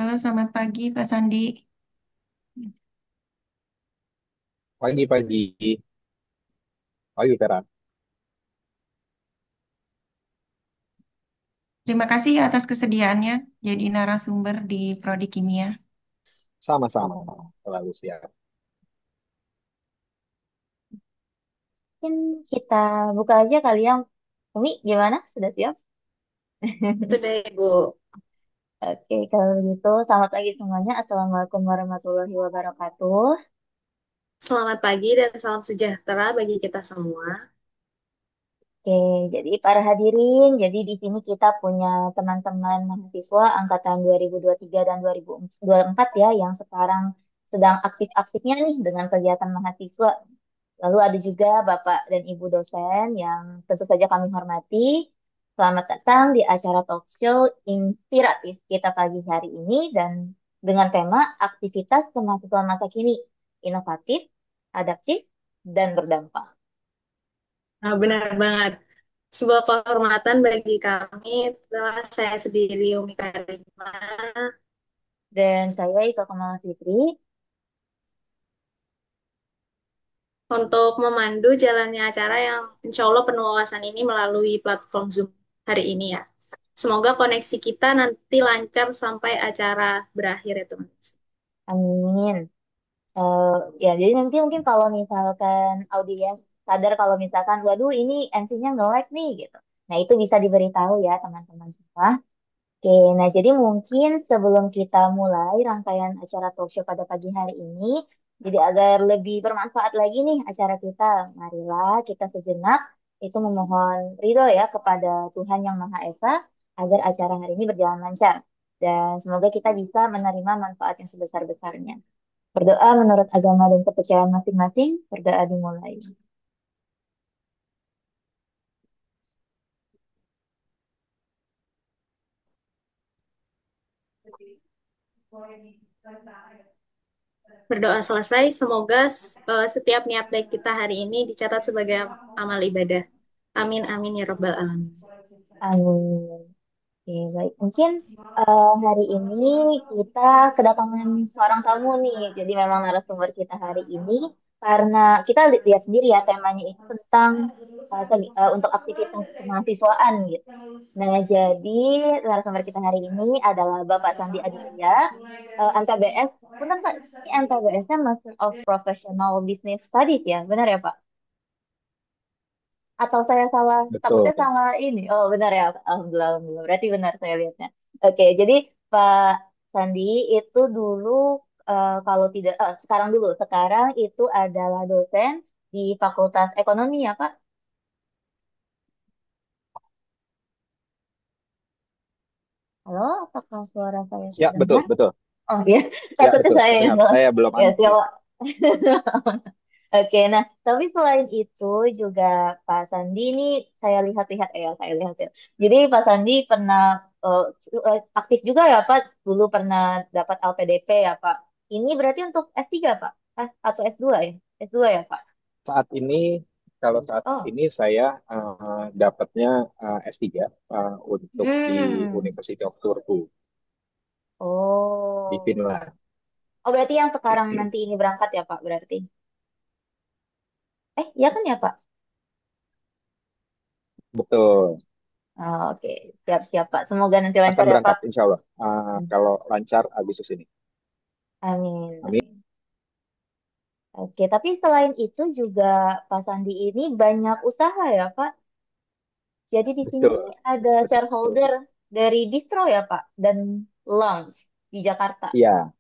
Halo, selamat pagi Pak Sandi. Pagi-pagi, pagi Vera. Terima kasih atas kesediaannya jadi narasumber di Prodi Kimia. Sama-sama, selalu siap. Mungkin kita buka aja kali ya. Umi, gimana? Sudah siap? Sudah, Ibu. Oke, kalau begitu selamat pagi semuanya. Assalamualaikum warahmatullahi wabarakatuh. Selamat pagi dan salam sejahtera bagi kita semua. Oke, jadi para hadirin, jadi di sini kita punya teman-teman mahasiswa angkatan 2023 dan 2024 ya, yang sekarang sedang aktif-aktifnya nih dengan kegiatan mahasiswa. Lalu ada juga Bapak dan Ibu dosen yang tentu saja kami hormati. Selamat datang di acara talk show inspiratif kita pagi hari ini dan dengan tema aktivitas kemahasiswaan masa kini, inovatif, adaptif, dan berdampak. Nah, benar banget. Sebuah kehormatan bagi kami telah saya sendiri Umi Karima Dan saya Ika Kamal Fitri. untuk memandu jalannya acara yang insya Allah penuh wawasan ini melalui platform Zoom hari ini ya. Semoga koneksi kita nanti lancar sampai acara berakhir ya teman-teman. Amin. Eh, ya, jadi nanti mungkin kalau misalkan audiens sadar kalau misalkan, waduh ini MC-nya nge-lag nih gitu. Nah, itu bisa diberitahu ya teman-teman semua. Oke, nah jadi mungkin sebelum kita mulai rangkaian acara talk show pada pagi hari ini, jadi agar lebih bermanfaat lagi nih acara kita, marilah kita sejenak itu memohon ridho ya kepada Tuhan Yang Maha Esa agar acara hari ini berjalan lancar. Dan semoga kita bisa menerima manfaat yang sebesar-besarnya. Berdoa menurut agama dan kepercayaan masing-masing, berdoa dimulai. Berdoa selesai, semoga setiap niat baik kita hari ini dicatat sebagai amal ibadah. Amin, amin ya Rabbal Alamin. Amin. Oke, baik. Mungkin hari ini kita kedatangan seorang tamu nih. Jadi memang narasumber kita hari ini karena kita lihat sendiri ya temanya itu tentang untuk aktivitas kemahasiswaan gitu. Nah, jadi narasumber kita hari ini adalah Bapak Sandi Aditya, MPBS. Benar Pak, ini MPBS-nya Master of Professional Business Studies ya, benar ya Pak? Atau saya salah, takutnya Betul. sama ini. Oh, benar ya. Alhamdulillah, alhamdulillah. Berarti benar saya lihatnya. Oke, jadi Pak Sandi itu dulu, kalau tidak, sekarang dulu. Sekarang itu adalah dosen di Fakultas Ekonomi ya, Pak? Halo, apakah suara saya Ya, betul, terdengar? betul. Oh, iya. Ya, Takutnya betul. saya yang Terdengar. salah. Saya belum Ya, unmute. siapa? Oke, nah, tapi selain itu juga Pak Sandi ini saya lihat ya. Jadi Pak Sandi pernah eh, aktif juga ya Pak, dulu pernah dapat LPDP ya Pak. Ini berarti untuk S3 Pak? Atau S2 ya? S2 ya Pak? Saat ini, kalau saat Oh, ini saya dapatnya S3 untuk di hmm. University of Turku di Oh. Finland. Oh, berarti yang sekarang nanti ini berangkat ya Pak berarti? Ya kan ya Pak? Betul. Oh, oke, siap-siap Pak. Semoga nanti Akan lancar ya Pak. berangkat insya Allah. Hmm. Kalau lancar Agustus ini. Amin, Amin. amin. Oke, tapi selain itu juga Pak Sandi ini banyak usaha ya, Pak. Jadi di sini Betul. ada Betul. shareholder dari distro ya, Pak, dan lounge di Jakarta. Iya,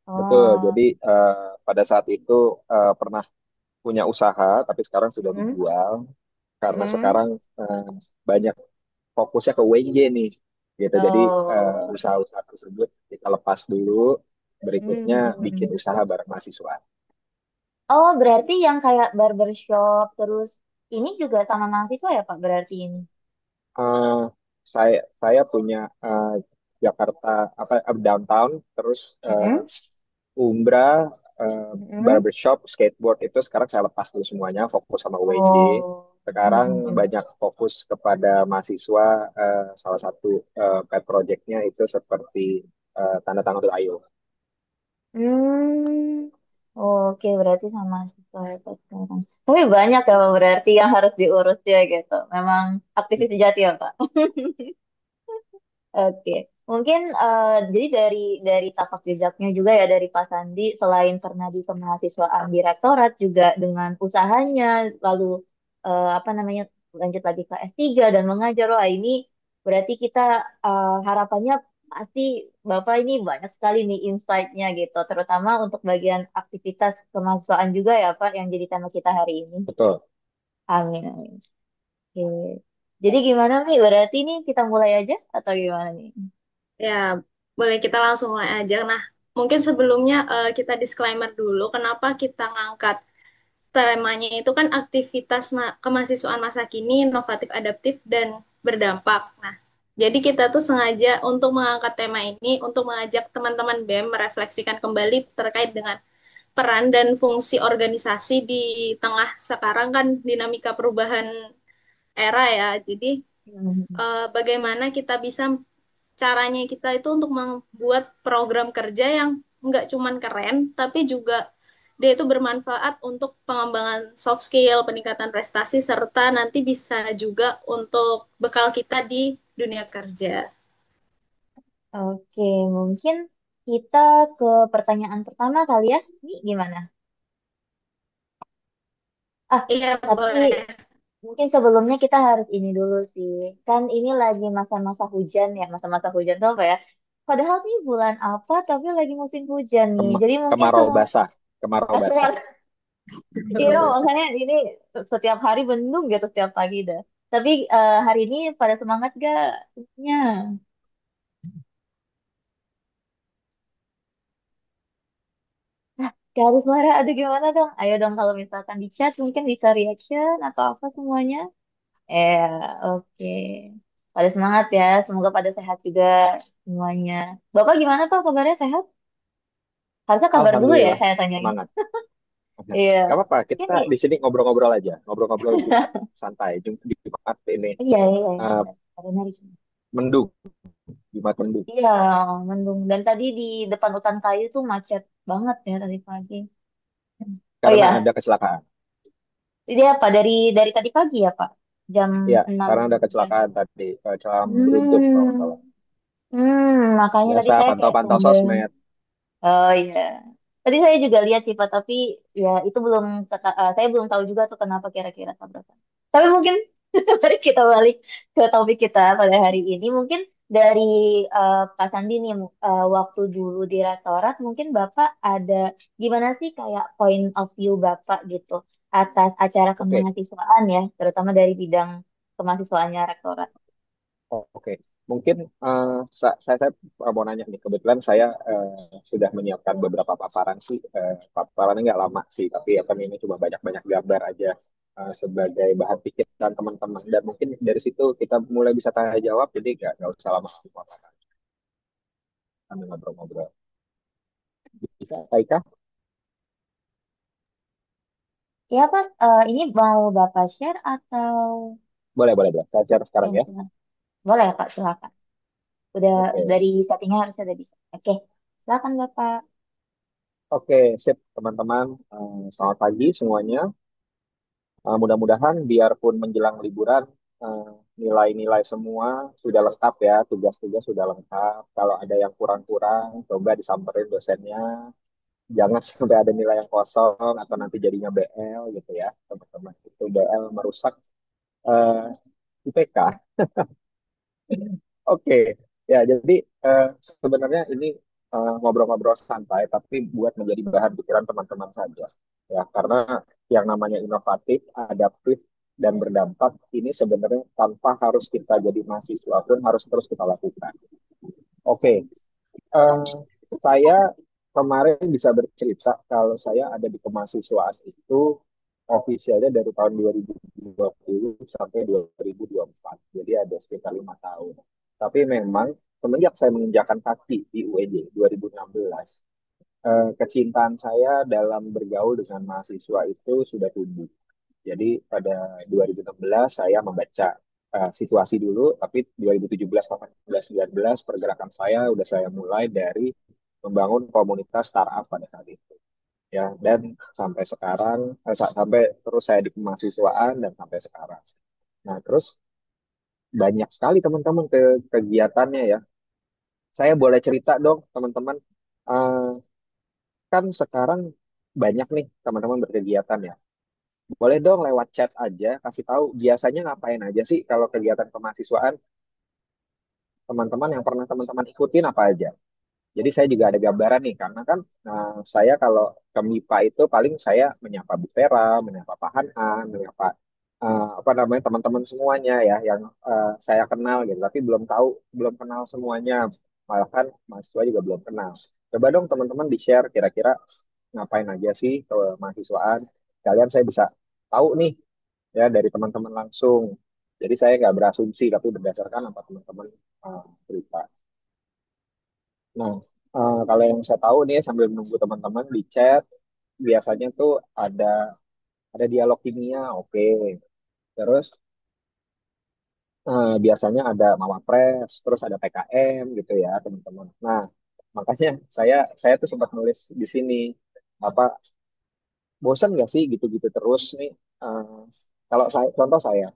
betul. Jadi Oh, pada saat itu pernah punya usaha, tapi sekarang sudah mm, dijual karena mm. sekarang eh, banyak fokusnya ke WJ nih gitu. Jadi Oh, usaha-usaha tersebut kita lepas dulu, berikutnya bikin mm. usaha bareng mahasiswa. Oh, berarti yang kayak barbershop terus ini juga sama mahasiswa ya, Pak? Berarti ini. Eh, saya punya Jakarta apa downtown, terus Mm-mm, Umbra, eh, mm-mm. barbershop, skateboard itu sekarang saya lepas dulu semuanya, fokus sama WJ. Oh, Sekarang mm-mm. banyak fokus kepada mahasiswa, salah satu pet projectnya itu seperti tanda tangan untuk IO. Hmm, oke berarti sama sesuai sekarang. Tapi banyak ya berarti yang harus diurus ya gitu. Memang aktivis sejati ya Pak. Oke, mungkin jadi dari tapak jejaknya juga ya dari Pak Sandi selain pernah di kemahasiswaan di rektorat juga dengan usahanya lalu apa namanya lanjut lagi ke S3 dan mengajar. Wah ini berarti kita harapannya pasti Bapak ini banyak sekali nih insight-nya gitu, terutama untuk bagian aktivitas kemahasiswaan juga ya Pak yang jadi tema kita hari ini. Betul. Amin, amin. Oke. Jadi gimana nih? Berarti nih kita mulai aja atau gimana nih? Ya, boleh kita langsung mulai aja. Nah, mungkin sebelumnya kita disclaimer dulu kenapa kita ngangkat temanya itu kan aktivitas kemahasiswaan masa kini, inovatif, adaptif, dan berdampak. Nah, jadi kita tuh sengaja untuk mengangkat tema ini untuk mengajak teman-teman BEM merefleksikan kembali terkait dengan peran dan fungsi organisasi di tengah sekarang kan dinamika perubahan era ya. Jadi Hmm. bagaimana kita bisa caranya kita itu untuk membuat program kerja yang nggak cuman keren, tapi juga dia itu bermanfaat untuk pengembangan soft skill, peningkatan prestasi, serta nanti bisa juga untuk bekal kita di dunia kerja. Oke, mungkin kita ke pertanyaan pertama kali ya. Ini gimana? Ah, Iya, tapi boleh. mungkin sebelumnya kita harus ini dulu sih. Kan ini lagi masa-masa hujan ya, masa-masa hujan tuh apa ya? Padahal ini bulan apa, tapi lagi musim hujan nih. Jadi mungkin Kemarau semua, basah, kemarau basah. iya Kemarau basah. makanya ini setiap hari mendung gitu setiap pagi dah. Tapi hari ini pada semangat gak semuanya? Gak harus marah, aduh gimana dong? Ayo dong kalau misalkan di chat mungkin bisa reaction atau apa semuanya. Eh, oke. Pada semangat ya, semoga pada sehat juga semuanya. Bapak gimana Pak kabarnya sehat? Harusnya kabar dulu ya Alhamdulillah, saya tanyain. semangat. Iya. Gak apa-apa, kita Ini, di sini ngobrol-ngobrol aja. Ngobrol-ngobrol Jumat santai. Jumat ini iya, iya, iya. eh, Kabarnya hari Jumat. mendung, Jumat mendung. Iya, mendung. Dan tadi di depan hutan kayu tuh macet banget ya tadi pagi. Oh Karena iya, ada kecelakaan. dia apa? Dari tadi pagi ya Pak? Jam Ya, 6 karena ada jam. kecelakaan tadi. Kecelakaan beruntun kalau nggak salah. Hmm, makanya tadi Biasa saya kayak pantau-pantau tumben. sosmed. Oh iya. Tadi saya juga lihat sih Pak, tapi ya itu belum saya belum tahu juga tuh kenapa kira-kira tabrakan. Tapi mungkin mari kita balik ke topik kita pada hari ini. Mungkin dari Pak Sandi nih waktu dulu di rektorat mungkin Bapak ada gimana sih kayak point of view Bapak gitu atas acara Oke. kemahasiswaan ya, terutama dari bidang kemahasiswaannya rektorat. Oke, mungkin saya mau nanya nih. Kebetulan saya sudah menyiapkan beberapa paparan sih. Paparannya nggak lama sih, tapi apa nih ini coba banyak-banyak gambar aja sebagai bahan pikiran teman-teman. Dan mungkin dari situ kita mulai bisa tanya jawab. Jadi nggak usah lama di paparan. Sambil ngobrol-ngobrol. Bisa, Taika? Ya Pak, ini mau Bapak share atau Boleh, boleh, boleh. Saya share sekarang ya ya. silakan. Boleh ya Pak, silakan. Udah Oke, dari settingnya harus udah bisa. Oke, silakan Bapak. oke, sip teman-teman. Selamat pagi semuanya. Mudah-mudahan biarpun menjelang liburan, eh, nilai-nilai semua sudah lengkap ya, tugas-tugas sudah lengkap. Kalau ada yang kurang-kurang, coba disamperin dosennya. Jangan sampai ada nilai yang kosong atau nanti jadinya BL gitu ya, teman-teman. Itu BL merusak eh, IPK. Oke, ya jadi sebenarnya ini ngobrol-ngobrol santai, tapi buat menjadi bahan pikiran teman-teman saja. Ya, karena yang namanya inovatif, adaptif, dan berdampak ini sebenarnya tanpa harus kita jadi mahasiswa pun harus terus kita lakukan. Oke, eh, saya kemarin bisa bercerita kalau saya ada di kemahasiswaan itu ofisialnya dari tahun 2020 sampai 2024. Jadi ada sekitar 5 tahun. Tapi memang semenjak saya menginjakan kaki di UEJ 2016, kecintaan saya dalam bergaul dengan mahasiswa itu sudah tumbuh. Jadi pada 2016 saya membaca. situasi dulu, tapi 2017, 18, 19 pergerakan saya udah saya mulai dari membangun komunitas startup pada saat itu. Ya, dan sampai sekarang, sampai terus saya di kemahasiswaan dan sampai sekarang. Nah, terus banyak sekali teman-teman kegiatannya ya. Saya boleh cerita dong, teman-teman. Eh, kan sekarang banyak nih teman-teman berkegiatan ya. Boleh dong lewat chat aja, kasih tahu biasanya ngapain aja sih kalau kegiatan kemahasiswaan teman-teman yang pernah teman-teman ikutin apa aja. Jadi saya juga ada gambaran nih, karena kan saya kalau ke MIPA itu paling saya menyapa Bu Vera, menyapa Pak Hanan, menyapa apa namanya teman-teman semuanya ya yang saya kenal gitu, tapi belum kenal semuanya, malah kan mahasiswa juga belum kenal. Coba dong teman-teman di-share kira-kira ngapain aja sih ke mahasiswaan. Kalian saya bisa tahu nih ya dari teman-teman langsung. Jadi saya nggak berasumsi, tapi berdasarkan apa teman-teman cerita. Nah, kalau yang saya tahu nih sambil menunggu teman-teman di chat, biasanya tuh ada ada dialog kimia, oke. Terus biasanya ada Mawapres, terus ada PKM gitu ya teman-teman. Nah, makanya saya tuh sempat nulis di sini apa bosan nggak sih gitu-gitu terus nih. Eh, kalau saya contoh saya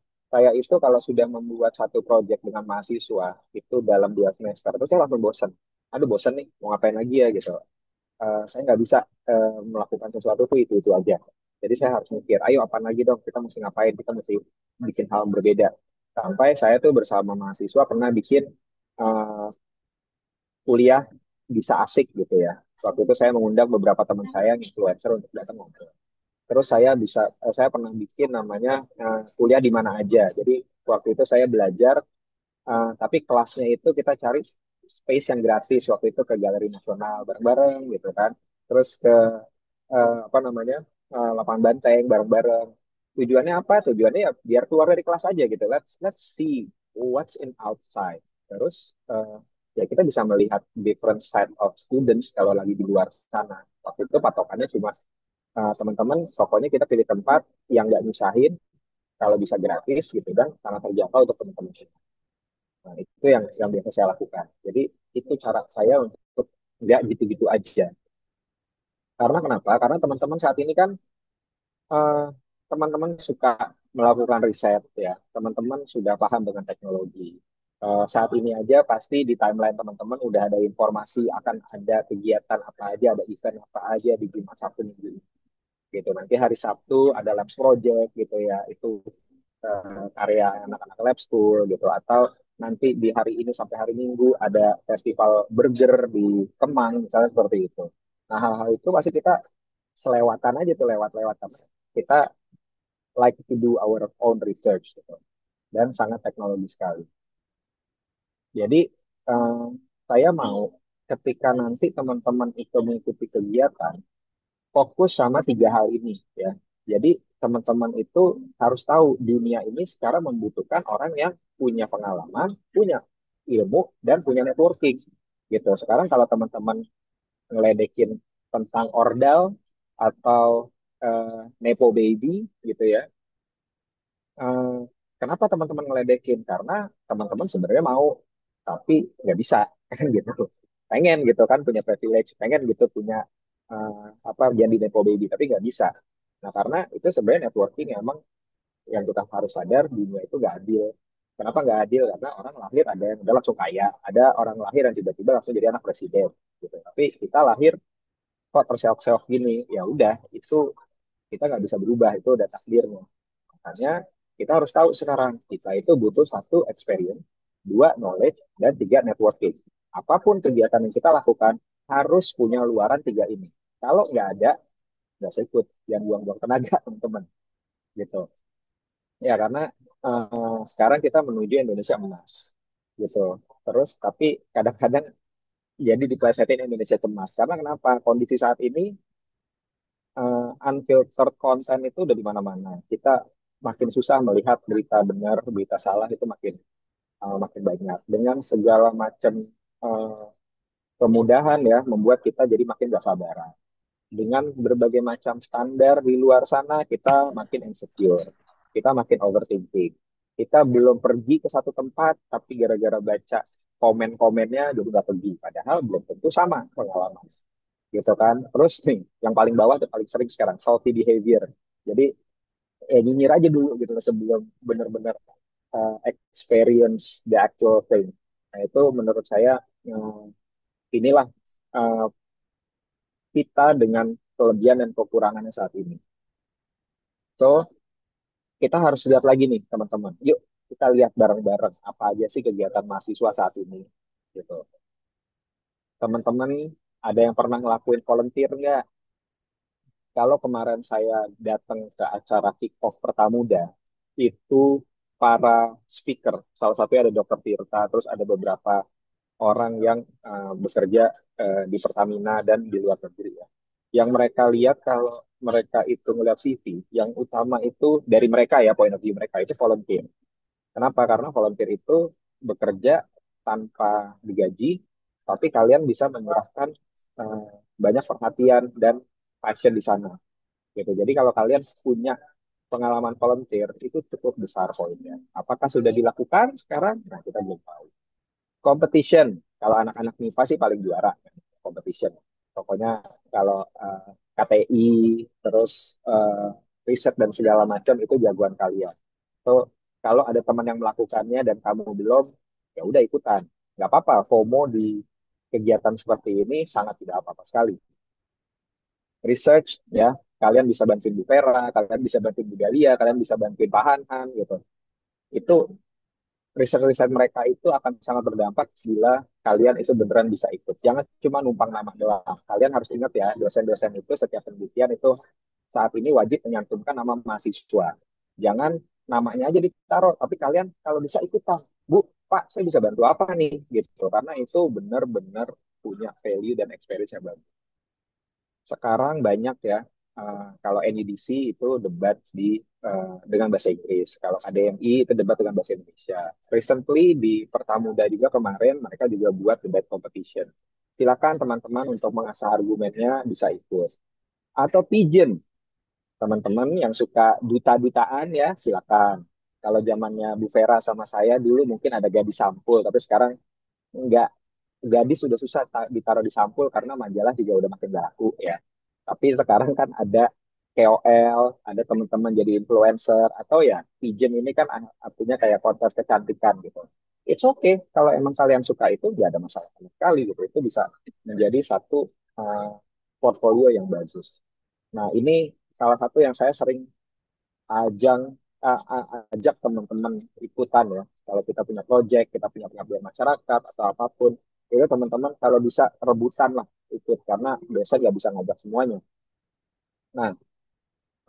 itu kalau sudah membuat satu proyek dengan mahasiswa itu dalam 2 semester, terus saya langsung bosan. Aduh bosan nih, mau ngapain lagi ya gitu. Saya nggak bisa melakukan sesuatu tuh itu aja. Jadi saya harus mikir, ayo apa lagi dong, kita mesti ngapain, kita mesti bikin hal yang berbeda. Sampai saya tuh bersama mahasiswa pernah bikin eh, kuliah bisa asik gitu ya. Waktu itu saya mengundang beberapa teman saya yang influencer untuk datang ngobrol. Terus saya pernah bikin namanya kuliah di mana aja. Jadi waktu itu saya belajar, tapi kelasnya itu kita cari space yang gratis. Waktu itu ke Galeri Nasional bareng-bareng gitu kan. Terus ke apa namanya lapangan banteng bareng-bareng. Tujuannya apa? Tujuannya ya biar keluar dari kelas aja gitu. Let's see what's in outside. Terus ya kita bisa melihat different side of students kalau lagi di luar sana. Waktu itu patokannya cuma teman-teman, pokoknya kita pilih tempat yang nggak nyusahin, kalau bisa gratis gitu dan sangat terjangkau untuk teman-teman. Nah, itu yang biasa saya lakukan. Jadi itu cara saya untuk nggak gitu-gitu aja. Karena kenapa? Karena teman-teman saat ini kan eh, teman-teman suka melakukan riset ya. Teman-teman sudah paham dengan teknologi. Saat ini aja pasti di timeline teman-teman udah ada informasi akan ada kegiatan apa aja, ada event apa aja di Jumat Sabtu Minggu ini. Gitu. Nanti hari Sabtu ada labs project gitu ya. Itu karya anak-anak lab school gitu, atau nanti di hari ini sampai hari Minggu ada festival burger di Kemang misalnya seperti itu. Nah, hal-hal itu pasti kita selewatan aja tuh, lewat-lewat. Kita like to do our own research gitu, dan sangat teknologi sekali. Jadi eh, saya mau ketika nanti teman-teman itu mengikuti kegiatan fokus sama 3 hal ini ya. Jadi teman-teman itu harus tahu dunia ini sekarang membutuhkan orang yang punya pengalaman, punya ilmu, dan punya networking gitu. Sekarang kalau teman-teman ngeledekin tentang ordal atau nepo baby gitu ya, eh, kenapa teman-teman ngeledekin? Karena teman-teman sebenarnya mau, tapi nggak bisa kan gitu. Pengen gitu kan punya privilege, pengen gitu punya eh, apa jadi nepo baby, tapi nggak bisa. Nah, karena itu sebenarnya networking emang yang kita harus sadar dunia itu nggak adil. Kenapa nggak adil? Karena orang lahir ada yang udah langsung kaya, ada orang lahir yang tiba-tiba langsung jadi anak presiden gitu. Tapi kita lahir kok terseok-seok gini, ya udah itu kita nggak bisa berubah, itu udah takdirnya. Makanya kita harus tahu sekarang kita itu butuh satu experience, dua knowledge, dan tiga networking. Apapun kegiatan yang kita lakukan harus punya luaran tiga ini. Kalau nggak ada, nggak usah ikut, yang buang-buang tenaga teman-teman gitu. Ya karena sekarang kita menuju Indonesia emas gitu. Terus tapi kadang-kadang jadi diplesetin Indonesia cemas. Karena kenapa? Kondisi saat ini unfiltered content itu udah di mana-mana. Kita makin susah melihat berita benar, berita salah itu makin banyak. Dengan segala macam uh, kemudahan ya, membuat kita jadi makin gak sabaran. Dengan berbagai macam standar di luar sana, kita makin insecure, kita makin overthinking. Kita belum pergi ke satu tempat, tapi gara-gara baca komen-komennya jadi nggak pergi. Padahal belum tentu sama pengalaman. Gitu kan. Terus nih, yang paling bawah tuh paling sering sekarang, salty behavior. Jadi, nyinyir aja dulu gitu loh sebelum benar-benar experience the actual thing. Nah, itu menurut saya eh, inilah eh, kita dengan kelebihan dan kekurangannya saat ini. So, kita harus lihat lagi nih, teman-teman. Yuk, kita lihat bareng-bareng apa aja sih kegiatan mahasiswa saat ini. Gitu. Teman-teman, ada yang pernah ngelakuin volunteer nggak? Kalau kemarin saya datang ke acara kick-off Pertamuda, itu para speaker, salah satunya ada Dr. Tirta, terus ada beberapa orang yang bekerja di Pertamina dan di luar negeri ya. Yang mereka lihat kalau mereka itu ngeliat CV, yang utama itu dari mereka ya, point of view mereka itu volunteer. Kenapa? Karena volunteer itu bekerja tanpa digaji, tapi kalian bisa menyerahkan eh, banyak perhatian dan passion di sana. Gitu. Jadi kalau kalian punya pengalaman volunteer itu cukup besar poinnya. Apakah sudah dilakukan sekarang? Nah, kita belum tahu. Competition, kalau anak-anak MIPA sih paling juara competition. Pokoknya kalau KTI, terus riset dan segala macam itu jagoan kalian. So, kalau ada teman yang melakukannya dan kamu belum, ya udah ikutan. Nggak apa-apa, FOMO di kegiatan seperti ini sangat tidak apa-apa sekali. Research, ya, kalian bisa bantuin Bu Vera, kalian bisa bantuin Bu Dalia, kalian bisa bantuin Pak Hanan, gitu. Itu riset-riset mereka itu akan sangat berdampak bila kalian itu beneran bisa ikut. Jangan cuma numpang nama doang. Kalian harus ingat ya, dosen-dosen itu setiap penelitian itu saat ini wajib menyantumkan nama mahasiswa. Jangan namanya aja ditaruh, tapi kalian kalau bisa ikutan. Bu, Pak, saya bisa bantu apa nih? Gitu. Karena itu benar-benar punya value dan experience yang bagus. Sekarang banyak ya, kalau NUDC itu debat dengan bahasa Inggris. Kalau ADMI itu debat dengan bahasa Indonesia. Recently di Pertamuda juga kemarin mereka juga buat debat competition. Silakan teman-teman untuk mengasah argumennya bisa ikut. Atau pigeon, teman-teman yang suka duta-dutaan ya silakan. Kalau zamannya Bu Vera sama saya dulu mungkin ada gadis sampul, tapi sekarang enggak, gadis sudah susah ditaruh di sampul karena majalah juga udah makin laku ya. Tapi sekarang kan ada KOL, ada teman-teman jadi influencer atau ya pigeon ini kan artinya kayak kontes kecantikan gitu. It's okay kalau emang kalian suka itu nggak ada masalah sama sekali gitu. Itu bisa menjadi satu uh, portfolio yang bagus. Nah, ini salah satu yang saya sering ajang ajak teman-teman ikutan ya. Kalau kita punya project, kita punya pengabdian masyarakat atau apapun, itu teman-teman kalau bisa rebutan lah ikut karena biasa nggak bisa ngajak semuanya. Nah,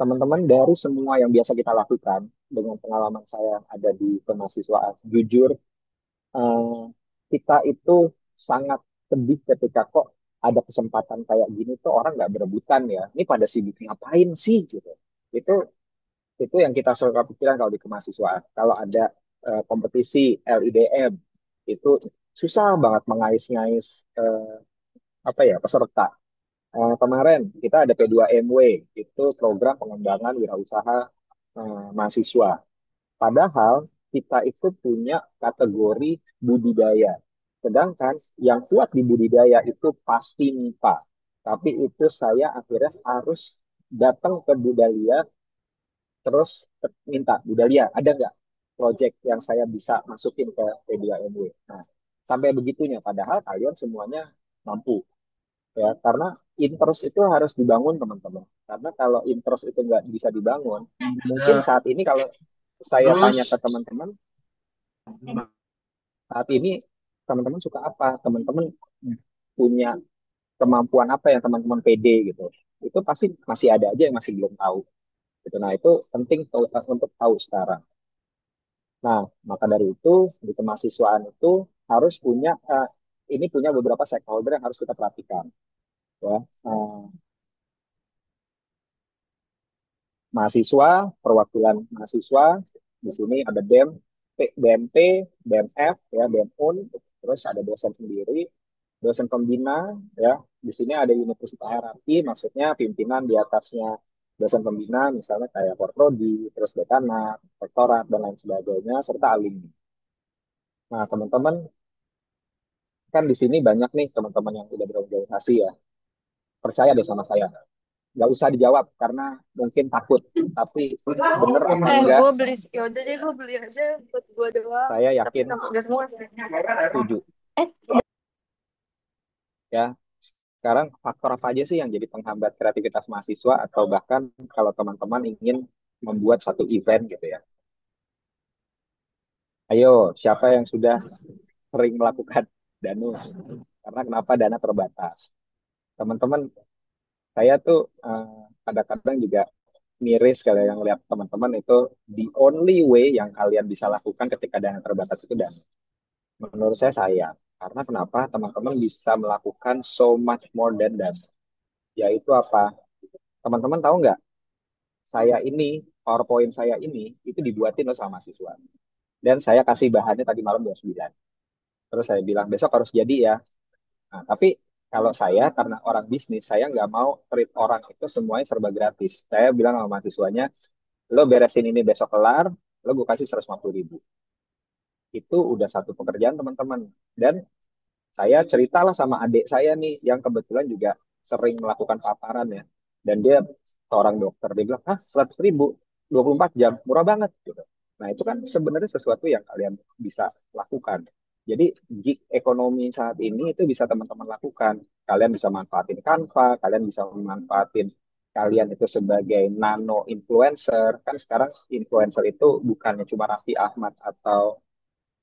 teman-teman dari semua yang biasa kita lakukan dengan pengalaman saya yang ada di kemahasiswaan, jujur eh, kita itu sangat sedih ketika kok ada kesempatan kayak gini tuh orang nggak berebutan ya. Ini pada sibuk ngapain sih gitu. Itu itu yang kita suka pikiran kalau di kemahasiswaan. Kalau ada kompetisi LIDM itu susah banget mengais-ngais apa ya peserta. Kemarin kita ada P2MW, itu program pengembangan wirausaha mahasiswa. Padahal kita itu punya kategori budidaya. Sedangkan yang kuat di budidaya itu pasti MIPA. Tapi itu saya akhirnya harus datang ke budidaya terus minta Budalia ada nggak project yang saya bisa masukin ke P2MW. Nah, sampai begitunya padahal kalian semuanya mampu ya karena interest itu harus dibangun teman-teman. Karena kalau interest itu nggak bisa dibangun, mungkin saat ini kalau saya tanya ke teman-teman saat ini teman-teman suka apa, teman-teman punya kemampuan apa yang teman-teman pede gitu, itu pasti masih ada aja yang masih belum tahu gitu. Nah itu penting untuk tahu sekarang. Nah, maka dari itu di kemahasiswaan itu harus punya ini punya beberapa stakeholder yang harus kita perhatikan. Ya. Mahasiswa, perwakilan mahasiswa, di sini ada BEM, BMT, BMF, ya, BEM-UN, terus ada dosen sendiri, dosen pembina, ya. Di sini ada universitas hierarki, maksudnya pimpinan di atasnya dosen pembina misalnya kayak Porprodi, terus dekanat, rektorat, dan lain sebagainya, serta alumni. Nah, teman-teman, kan di sini banyak nih teman-teman yang udah berorganisasi ya. Percaya deh sama saya. Nggak usah dijawab karena mungkin takut. Tapi bener apa enggak, Gue beli, ya udah deh gue beli aja buat gue doang. saya Tapi yakin nggak semua sih. setuju. Eh, Ya, sekarang faktor apa aja sih yang jadi penghambat kreativitas mahasiswa atau bahkan kalau teman-teman ingin membuat satu event gitu ya. Ayo, siapa yang sudah sering melakukan danus? Karena kenapa dana terbatas? Teman-teman, saya tuh kadang-kadang juga miris kalau yang lihat teman-teman itu the only way yang kalian bisa lakukan ketika dana terbatas itu dana. Menurut saya sayang. Karena kenapa teman-teman bisa melakukan so much more than that. Yaitu apa? Teman-teman tahu nggak? Saya ini, PowerPoint saya ini, itu dibuatin loh sama mahasiswa. Dan saya kasih bahannya tadi malam 29. Terus saya bilang, besok harus jadi ya. Nah, tapi kalau saya, karena orang bisnis, saya nggak mau treat orang itu semuanya serba gratis. Saya bilang sama mahasiswanya, lo beresin ini besok kelar, lo gue kasih 150.000. Itu udah satu pekerjaan teman-teman. Dan saya ceritalah sama adik saya nih, yang kebetulan juga sering melakukan paparan ya. Dan dia seorang dokter, dia bilang, ah 100.000, 24 jam, murah banget gitu. Nah itu kan sebenarnya sesuatu yang kalian bisa lakukan. Jadi gig ekonomi saat ini itu bisa teman-teman lakukan. Kalian bisa manfaatin Canva, kalian bisa memanfaatin kalian itu sebagai nano influencer. Kan sekarang influencer itu bukannya cuma Raffi Ahmad atau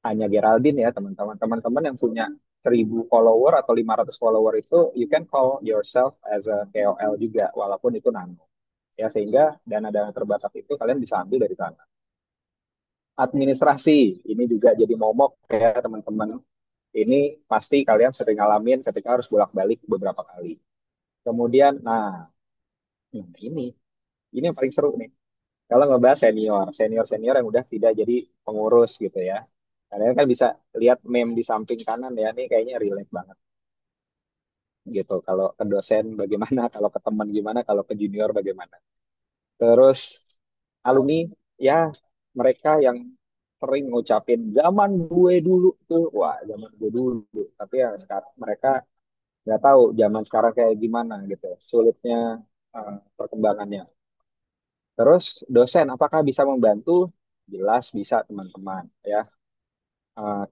hanya Geraldine ya teman-teman. Teman-teman yang punya 1.000 follower atau 500 follower itu you can call yourself as a KOL juga walaupun itu nano. Ya sehingga dana-dana terbatas itu kalian bisa ambil dari sana. Administrasi ini juga jadi momok ya teman-teman. Ini pasti kalian sering ngalamin ketika harus bolak-balik beberapa kali. Kemudian, nah ini yang paling seru nih. Kalau ngebahas senior yang udah tidak jadi pengurus gitu ya. Kalian kan bisa lihat meme di samping kanan ya, ini kayaknya relate banget gitu. Kalau ke dosen bagaimana, kalau ke teman gimana, kalau ke junior bagaimana. Terus alumni ya mereka yang sering ngucapin zaman gue dulu tuh, wah zaman gue dulu. Tapi ya sekarang mereka nggak tahu zaman sekarang kayak gimana gitu, sulitnya perkembangannya. Terus dosen apakah bisa membantu? Jelas bisa teman-teman ya.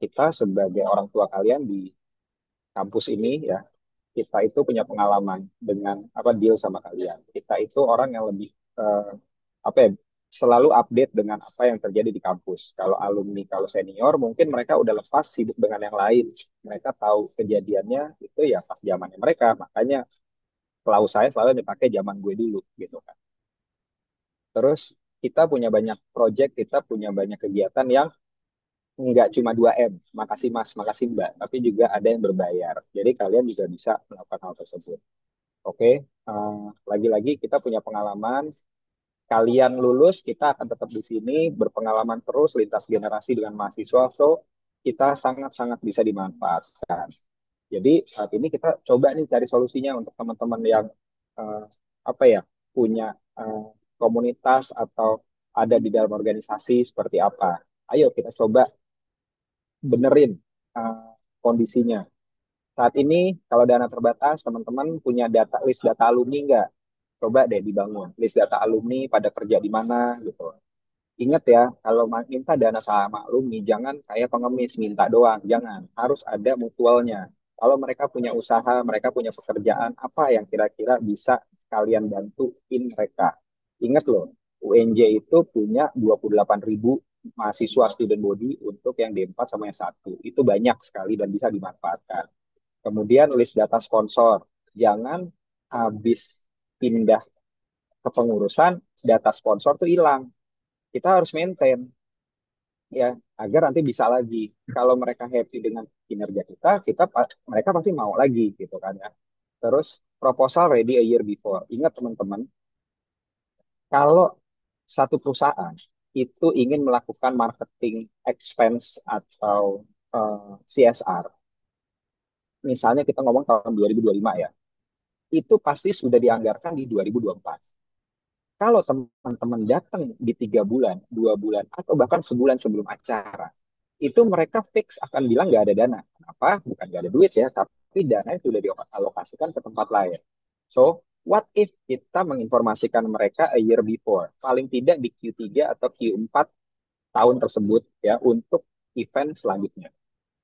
Kita sebagai orang tua kalian di kampus ini ya, kita itu punya pengalaman dengan apa deal sama kalian. Kita itu orang yang lebih eh, apa ya selalu update dengan apa yang terjadi di kampus. Kalau alumni, kalau senior mungkin mereka udah lepas sibuk dengan yang lain. Mereka tahu kejadiannya itu ya pas zamannya mereka. Makanya selalu saya selalu dipakai zaman gue dulu gitu kan. Terus kita punya banyak project, kita punya banyak kegiatan yang nggak cuma 2M, makasih Mas, makasih Mbak, tapi juga ada yang berbayar. Jadi kalian juga bisa melakukan hal tersebut. Oke, lagi-lagi kita punya pengalaman. Kalian lulus, kita akan tetap di sini berpengalaman terus lintas generasi dengan mahasiswa. So, kita sangat-sangat bisa dimanfaatkan. Jadi saat ini kita coba nih cari solusinya untuk teman-teman yang eh, apa ya punya eh, komunitas atau ada di dalam organisasi seperti apa. Ayo kita coba benerin eh, kondisinya. Saat ini kalau dana terbatas, teman-teman punya list data alumni nggak? Coba deh dibangun list data alumni pada kerja di mana gitu. Ingat ya, kalau minta dana sama alumni, jangan kayak pengemis minta doang, jangan. Harus ada mutualnya. Kalau mereka punya usaha, mereka punya pekerjaan, apa yang kira-kira bisa kalian bantuin mereka. Ingat loh, UNJ itu punya 28.000 mahasiswa student body untuk yang D4 sama yang satu. Itu banyak sekali dan bisa dimanfaatkan. Kemudian list data sponsor. Jangan habis pindah ke pengurusan, data sponsor tuh hilang. Kita harus maintain ya agar nanti bisa lagi. Kalau mereka happy dengan kinerja kita, mereka pasti mau lagi gitu kan ya. Terus proposal ready a year before. Ingat teman-teman, kalau satu perusahaan itu ingin melakukan marketing expense atau CSR, misalnya kita ngomong tahun 2025 ya, itu pasti sudah dianggarkan di 2024. Kalau teman-teman datang di 3 bulan, 2 bulan, atau bahkan sebulan sebelum acara, itu mereka fix akan bilang nggak ada dana. Kenapa? Bukan nggak ada duit ya, tapi dana itu sudah dialokasikan ke tempat lain. So, what if kita menginformasikan mereka a year before, paling tidak di Q3 atau Q4 tahun tersebut ya untuk event selanjutnya.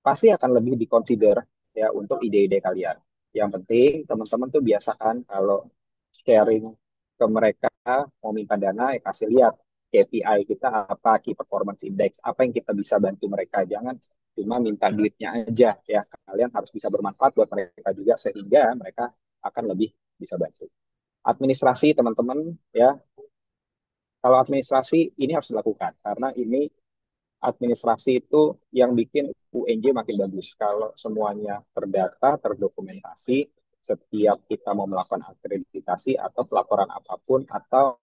Pasti akan lebih dikonsider ya untuk ide-ide kalian. Yang penting teman-teman tuh biasakan kalau sharing ke mereka mau minta dana ya kasih lihat KPI kita apa, Key Performance Index, apa yang kita bisa bantu mereka. Jangan cuma minta duitnya aja ya. Kalian harus bisa bermanfaat buat mereka juga sehingga mereka akan lebih bisa bantu. Administrasi teman-teman ya, kalau administrasi ini harus dilakukan karena ini administrasi itu yang bikin UNJ makin bagus. Kalau semuanya terdata, terdokumentasi, setiap kita mau melakukan akreditasi atau pelaporan apapun atau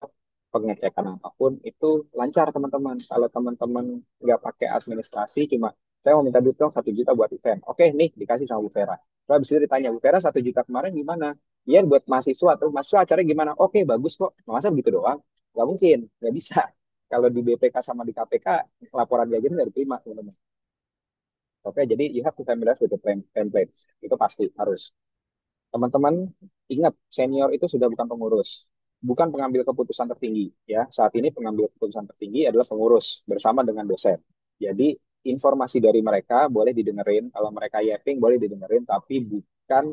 pengecekan apapun itu lancar teman-teman. Kalau teman-teman nggak pakai administrasi, cuma saya mau minta duit dong 1 juta buat event. Oke, nih dikasih sama Bu Vera. Terus habis itu ditanya, Bu Vera 1 juta kemarin gimana? Iya buat mahasiswa, terus mahasiswa acaranya gimana? Oke, bagus kok. Masa begitu doang? Nggak mungkin, nggak bisa. Kalau di BPK sama di KPK, laporan kayak gini nggak diterima, teman-teman. Oke, jadi you have to familiar with the templates. Itu pasti, harus. Teman-teman, ingat, senior itu sudah bukan pengurus. Bukan pengambil keputusan tertinggi. Ya, saat ini pengambil keputusan tertinggi adalah pengurus bersama dengan dosen. Jadi, informasi dari mereka boleh didengerin. Kalau mereka yapping, boleh didengerin. Tapi bukan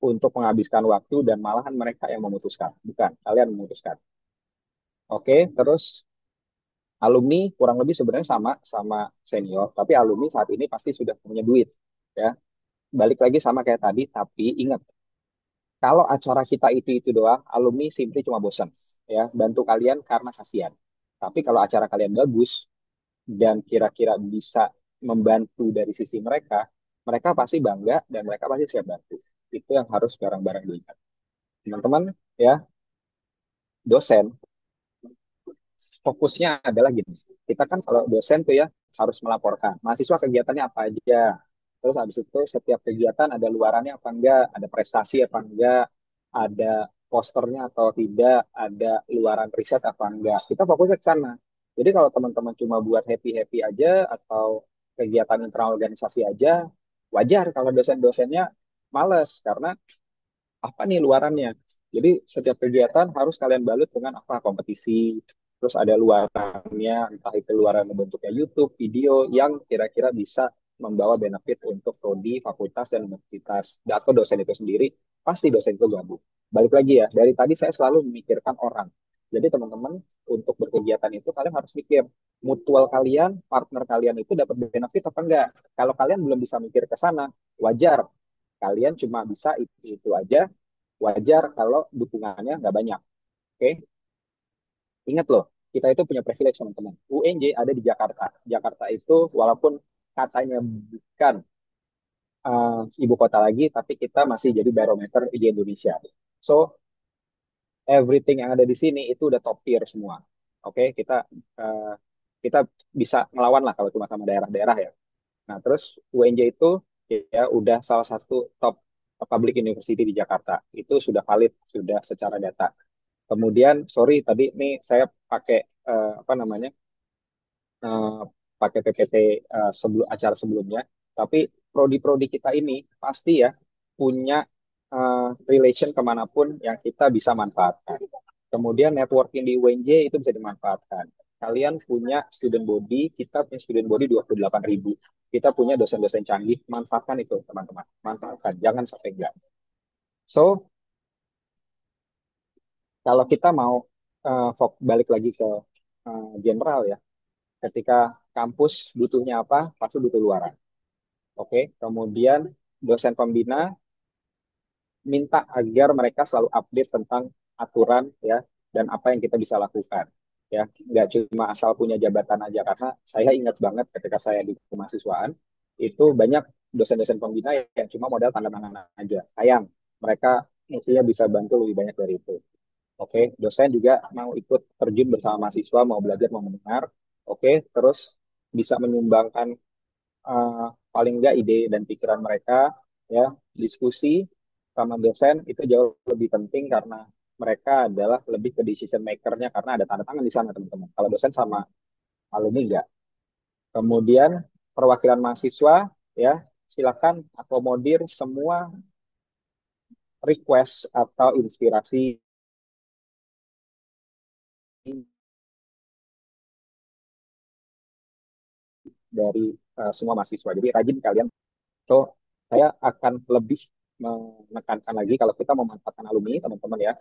untuk menghabiskan waktu dan malahan mereka yang memutuskan. Bukan, kalian memutuskan. Oke, terus alumni kurang lebih sebenarnya sama sama senior, tapi alumni saat ini pasti sudah punya duit, ya. Balik lagi sama kayak tadi, tapi ingat, kalau acara kita itu doang, alumni simply cuma bosan, ya. Bantu kalian karena kasihan. Tapi kalau acara kalian bagus dan kira-kira bisa membantu dari sisi mereka, mereka pasti bangga dan mereka pasti siap bantu. Itu yang harus bareng-bareng diingat. Teman-teman, ya, dosen fokusnya adalah gini. Kita kan kalau dosen tuh ya harus melaporkan mahasiswa kegiatannya apa aja. Terus habis itu setiap kegiatan ada luarannya apa enggak, ada prestasi apa enggak, ada posternya atau tidak, ada luaran riset apa enggak. Kita fokusnya ke sana. Jadi kalau teman-teman cuma buat happy-happy aja atau kegiatan internal organisasi aja, wajar kalau dosen-dosennya males karena apa nih luarannya. Jadi setiap kegiatan harus kalian balut dengan apa kompetisi, terus ada luarannya, entah itu luaran bentuknya YouTube, video yang kira-kira bisa membawa benefit untuk prodi, fakultas, dan universitas. Dan atau dosen itu sendiri, pasti dosen itu gabung. Balik lagi ya, dari tadi saya selalu memikirkan orang. Jadi teman-teman, untuk berkegiatan itu kalian harus mikir, mutual kalian, partner kalian itu dapat benefit apa enggak. Kalau kalian belum bisa mikir ke sana, wajar. Kalian cuma bisa itu aja, wajar kalau dukungannya nggak banyak. Oke, ingat loh, kita itu punya privilege teman-teman. UNJ ada di Jakarta. Jakarta itu walaupun katanya bukan ibu kota lagi, tapi kita masih jadi barometer di Indonesia. So, everything yang ada di sini itu udah top tier semua. Oke, uh, kita bisa melawan lah kalau cuma sama daerah-daerah ya. Nah, terus UNJ itu ya udah salah satu top public university di Jakarta. Itu sudah valid, sudah secara data. Kemudian, sorry tadi nih saya pakai apa namanya eh, pakai PPT sebelum acara sebelumnya, tapi prodi-prodi kita ini pasti ya punya relation kemanapun yang kita bisa manfaatkan. Kemudian networking di UNJ itu bisa dimanfaatkan. Kalian punya student body, kita punya student body 28.000. Kita punya dosen-dosen canggih, manfaatkan itu teman-teman. Manfaatkan, jangan sampai enggak. So, kalau kita mau balik lagi ke general ya, ketika kampus butuhnya apa, pasti butuh luaran. Oke, kemudian dosen pembina minta agar mereka selalu update tentang aturan ya dan apa yang kita bisa lakukan. Ya, nggak cuma asal punya jabatan aja karena saya ingat banget ketika saya di kemahasiswaan itu banyak dosen-dosen pembina yang cuma modal tanda tangan aja. Sayang, mereka mestinya bisa bantu lebih banyak dari itu. Oke, dosen juga mau ikut terjun bersama mahasiswa, mau belajar, mau mendengar. Oke, terus bisa menyumbangkan eh, paling enggak ide dan pikiran mereka, ya, diskusi sama dosen itu jauh lebih penting karena mereka adalah lebih ke decision maker-nya karena ada tanda tangan di sana teman-teman. Kalau dosen sama alumni enggak. Kemudian perwakilan mahasiswa ya silakan akomodir semua request atau inspirasi dari semua mahasiswa. Jadi rajin kalian. So, saya akan lebih menekankan lagi kalau kita memanfaatkan alumni, teman-teman ya,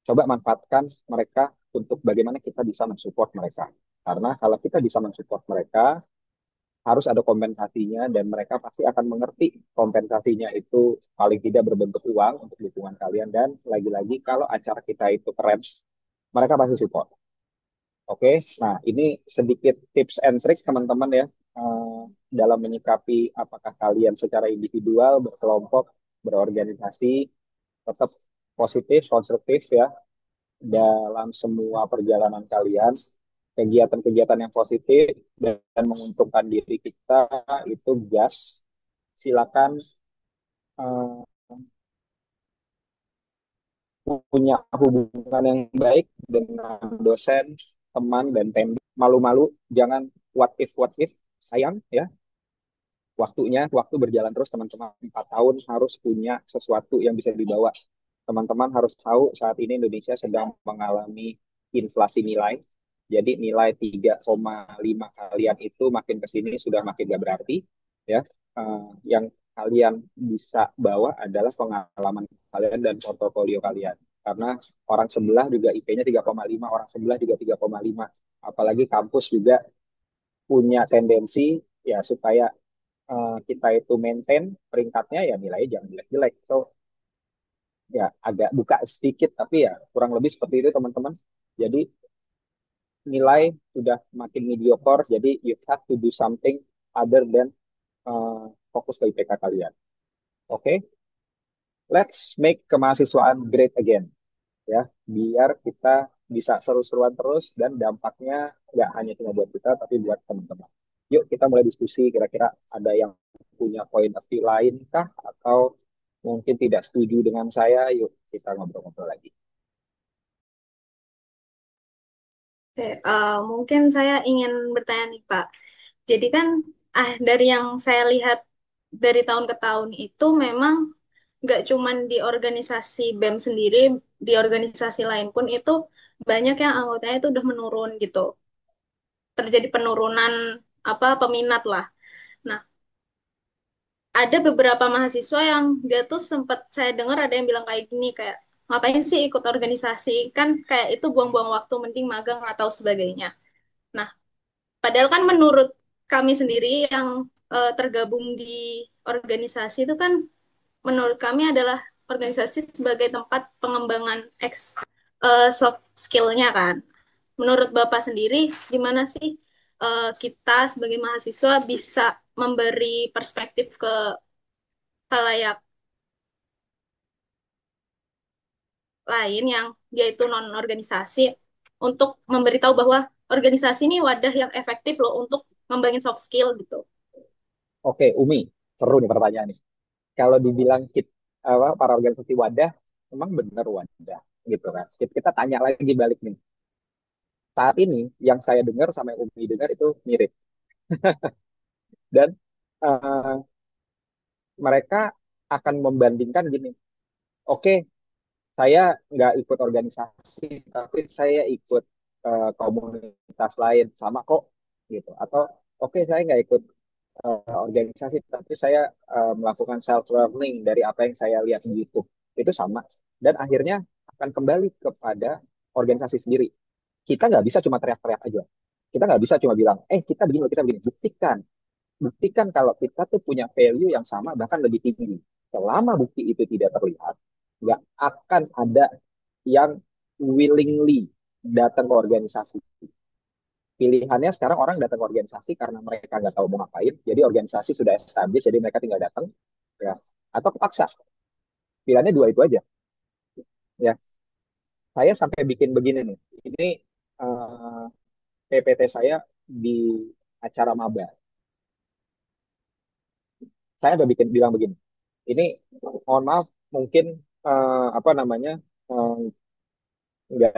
coba manfaatkan mereka untuk bagaimana kita bisa mensupport mereka. Karena kalau kita bisa mensupport mereka, harus ada kompensasinya dan mereka pasti akan mengerti kompensasinya itu paling tidak berbentuk uang untuk dukungan kalian. Dan lagi-lagi kalau acara kita itu keren, mereka pasti support. Oke, nah ini sedikit tips and trick teman-teman ya dalam menyikapi apakah kalian secara individual, berkelompok, berorganisasi, tetap positif, konstruktif ya dalam semua perjalanan kalian. Kegiatan-kegiatan yang positif dan menguntungkan diri kita itu gas. Silakan eh, punya hubungan yang baik dengan dosen, teman, dan tim. Malu-malu, jangan what if, sayang ya. Waktu berjalan terus teman-teman. 4 tahun harus punya sesuatu yang bisa dibawa. Teman-teman harus tahu saat ini Indonesia sedang mengalami inflasi nilai. Jadi nilai 3,5 kalian itu makin ke sini sudah makin gak berarti. Ya, yang kalian bisa bawa adalah pengalaman kalian dan portofolio kalian. Karena orang sebelah juga IP-nya 3,5, orang sebelah juga 3,5. Apalagi kampus juga punya tendensi ya supaya kita itu maintain peringkatnya ya nilainya jangan jelek-jelek. So ya agak buka sedikit tapi ya kurang lebih seperti itu teman-teman. Jadi nilai sudah makin mediocre jadi you have to do something other than fokus ke IPK kalian. Oke, okay? Let's make kemahasiswaan great again ya biar kita bisa seru-seruan terus dan dampaknya nggak hanya cuma buat kita tapi buat teman-teman. Yuk kita mulai diskusi kira-kira ada yang punya point of view lain kah atau mungkin tidak setuju dengan saya, yuk kita ngobrol-ngobrol lagi. Oke, mungkin saya ingin bertanya nih Pak. Jadi kan dari yang saya lihat dari tahun ke tahun itu memang nggak cuman di organisasi BEM sendiri, di organisasi lain pun itu banyak yang anggotanya itu udah menurun gitu. Terjadi penurunan apa peminat lah. Nah, ada beberapa mahasiswa yang dia tuh sempat saya dengar ada yang bilang kayak gini kayak ngapain sih ikut organisasi kan kayak itu buang-buang waktu mending magang atau sebagainya. Nah, padahal kan menurut kami sendiri yang tergabung di organisasi itu kan menurut kami adalah organisasi sebagai tempat pengembangan soft skill-nya kan. Menurut Bapak sendiri, gimana sih kita sebagai mahasiswa bisa memberi perspektif ke halayak lain yang yaitu non-organisasi untuk memberitahu bahwa organisasi ini wadah yang efektif loh untuk ngembangin soft skill gitu. Oke, Umi, seru nih pertanyaan nih. Kalau dibilang para organisasi wadah, memang benar wadah gitu kan. Kita tanya lagi balik nih. Saat ini yang saya dengar sama yang Umi dengar itu mirip dan uh, mereka akan membandingkan gini. Oke, saya nggak ikut organisasi, tapi saya ikut komunitas lain sama kok gitu. Atau oke, saya nggak ikut organisasi, tapi saya melakukan self learning dari apa yang saya lihat di YouTube. Itu sama. Dan akhirnya akan kembali kepada organisasi sendiri. Kita nggak bisa cuma teriak-teriak aja. Kita nggak bisa cuma bilang, kita begini, kita begini. Buktikan. Buktikan kalau kita tuh punya value yang sama, bahkan lebih tinggi. Selama bukti itu tidak terlihat, nggak akan ada yang willingly datang ke organisasi. Pilihannya sekarang orang datang ke organisasi karena mereka nggak tahu mau ngapain. Jadi organisasi sudah established, jadi mereka tinggal datang. Ya. Atau kepaksa. Pilihannya dua itu aja. Ya. Saya sampai bikin begini nih. Ini uh, PPT saya di acara maba. Saya udah bilang begini. Ini mohon maaf mungkin apa namanya nggak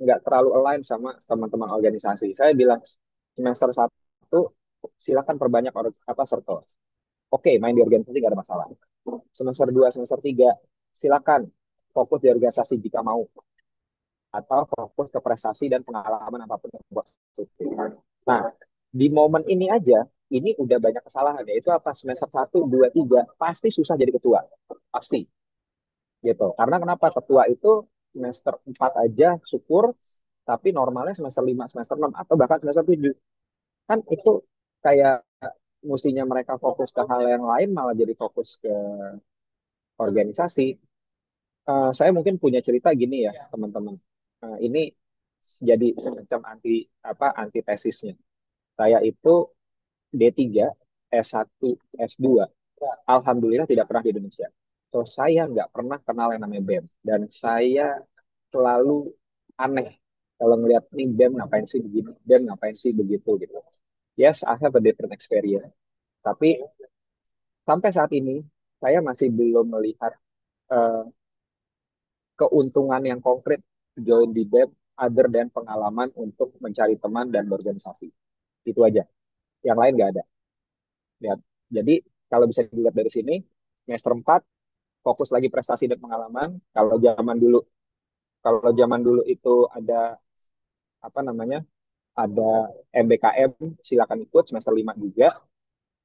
nggak terlalu align sama teman-teman organisasi. Saya bilang semester satu silakan perbanyak apa circle. Oke, main di organisasi nggak ada masalah. Semester 2 semester 3 silakan fokus di organisasi jika mau, atau fokus ke prestasi dan pengalaman apapun yang positif. Nah, di momen ini aja, ini udah banyak kesalahan, yaitu apa? Semester 1, 2, 3 pasti susah jadi ketua. Pasti. Gitu. Karena kenapa? Ketua itu semester 4 aja syukur, tapi normalnya semester 5 semester 6 atau bahkan semester 7. Kan itu kayak mestinya mereka fokus ke hal yang lain, malah jadi fokus ke organisasi. Saya mungkin punya cerita gini ya, teman-teman. Ini jadi semacam antitesisnya. Saya itu D3, S1, S2, alhamdulillah tidak pernah di Indonesia. So, saya nggak pernah kenal yang namanya BEM. Dan saya selalu aneh kalau ngelihat nih BEM ngapain sih begini, BEM ngapain sih begitu gitu. Yes, I have a different experience. Tapi sampai saat ini, saya masih belum melihat eh, keuntungan yang konkret join di BEM other than pengalaman untuk mencari teman dan berorganisasi. Itu aja. Yang lain nggak ada. Lihat. Jadi kalau bisa dilihat dari sini, semester 4 fokus lagi prestasi dan pengalaman. Kalau zaman dulu itu ada apa namanya? Ada MBKM, silakan ikut semester 5 juga.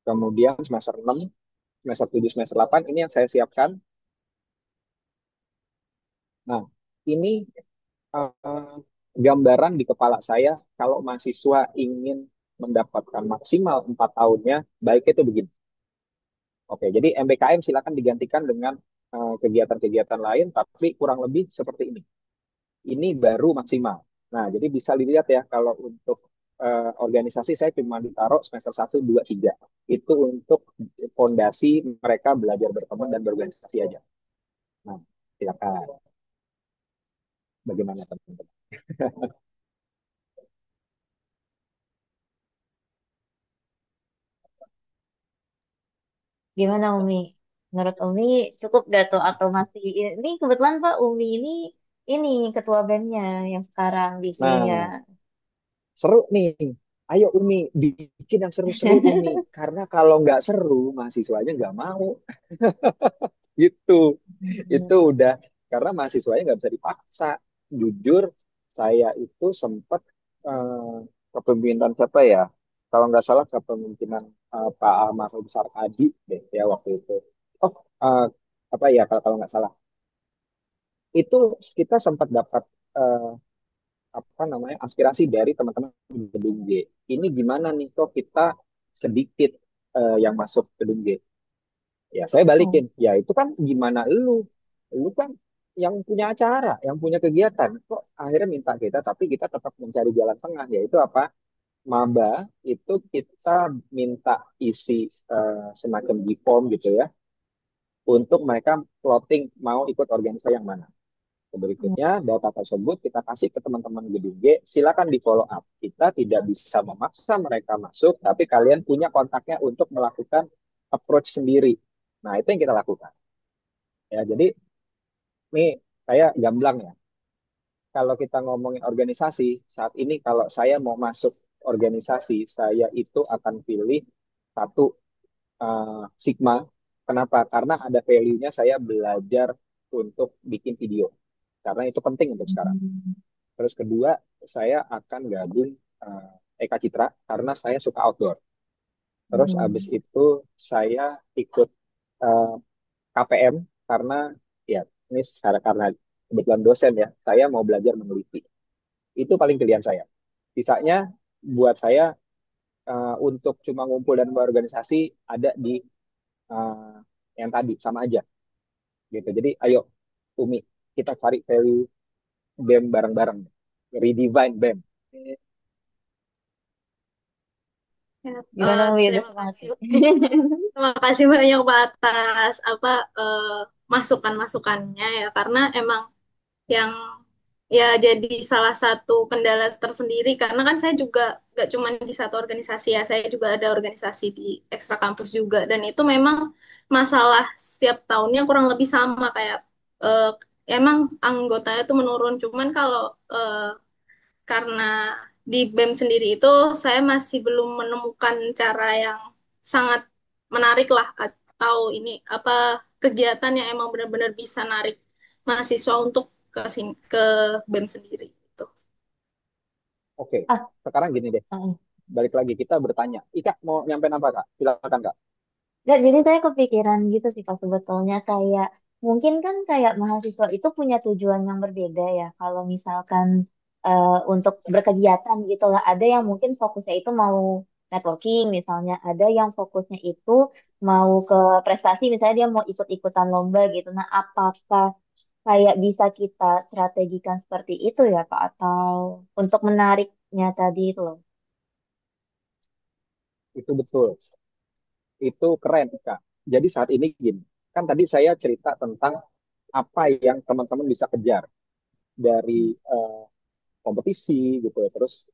Kemudian semester 6, semester 7, semester 8 ini yang saya siapkan. Nah, ini uh, gambaran di kepala saya kalau mahasiswa ingin mendapatkan maksimal 4 tahunnya, baik itu begini. Oke, jadi MBKM silakan digantikan dengan kegiatan-kegiatan lain, tapi kurang lebih seperti ini. Ini baru maksimal. Nah, jadi bisa dilihat ya, kalau untuk organisasi saya cuma ditaruh semester 1, 2, 3. Itu untuk fondasi mereka belajar berteman dan berorganisasi aja. Nah, silakan. Bagaimana teman-teman? Gimana Umi? Menurut Umi cukup gak tuh atau masih ini kebetulan Pak Umi ini ketua BEM-nya yang sekarang di timnya. Nah, seru nih. Ayo Umi, bikin yang seru-seru Umi. Karena kalau nggak seru, mahasiswanya nggak mau. Gitu. Itu Hmm. udah, karena mahasiswanya nggak bisa dipaksa. Jujur, saya itu sempat kepemimpinan siapa ya? Kalau nggak salah kepemimpinan Pak Ahmad Besar Adi deh ya waktu itu. Oh, eh, apa ya kalau nggak salah. Itu kita sempat dapat eh, apa namanya aspirasi dari teman-teman di gedung G. Ini gimana nih kok kita sedikit yang masuk gedung G. Ya saya Oh. balikin. Ya itu kan gimana lu kan yang punya acara, yang punya kegiatan. Kok akhirnya minta kita, tapi kita tetap mencari jalan tengah. Yaitu apa? Maba itu kita minta isi semacam di form gitu ya, untuk mereka plotting mau ikut organisasi yang mana. Berikutnya, data tersebut kita kasih ke teman-teman gedung G, silakan di follow up. Kita tidak bisa memaksa mereka masuk, tapi kalian punya kontaknya untuk melakukan approach sendiri. Nah, itu yang kita lakukan. Ya, jadi ini saya gamblang ya. Kalau kita ngomongin organisasi, saat ini kalau saya mau masuk organisasi, saya itu akan pilih satu Sigma. Kenapa? Karena ada value-nya saya belajar untuk bikin video. Karena itu penting untuk sekarang. Hmm. Terus kedua, saya akan gabung Eka Citra karena saya suka outdoor. Terus abis Hmm. itu saya ikut eh, KPM karena ya ini karena kebetulan dosen ya, saya mau belajar meneliti. Itu paling pilihan saya. Sisanya buat saya untuk cuma ngumpul dan berorganisasi ada di eh, yang tadi sama aja gitu. Jadi ayo Umi kita cari value BEM bareng-bareng. Redefine BEM. Ya, Gimana Umi udah terima semangat kasih. nih? Terima kasih banyak Pak atas masukan-masukannya ya karena emang yang ya jadi salah satu kendala tersendiri karena kan saya juga gak cuma di satu organisasi ya, saya juga ada organisasi di ekstra kampus juga dan itu memang masalah setiap tahunnya kurang lebih sama kayak eh, ya emang anggotanya tuh menurun. Cuman kalau karena di BEM sendiri itu saya masih belum menemukan cara yang sangat menarik lah, atau ini apa kegiatan yang emang benar-benar bisa narik mahasiswa untuk ke BEM sendiri gitu. Oke, Ah, sekarang gini deh. mm. Balik lagi kita bertanya. Ika mau nyampein apa Kak? Silakan Kak. Nggak, jadi saya kepikiran gitu sih Kak, sebetulnya kayak mungkin kan kayak mahasiswa itu punya tujuan yang berbeda ya. Kalau misalkan untuk berkegiatan gitu lah, ada yang mungkin fokusnya itu mau networking misalnya, ada yang fokusnya itu mau ke prestasi, misalnya dia mau ikut-ikutan lomba gitu. Nah, apakah kayak bisa kita strategikan seperti itu ya Kak, atau untuk menariknya tadi itu loh. Itu betul. Itu keren Kak. Jadi saat ini gini. Kan tadi saya cerita tentang apa yang teman-teman bisa kejar dari kompetisi gitu ya. Terus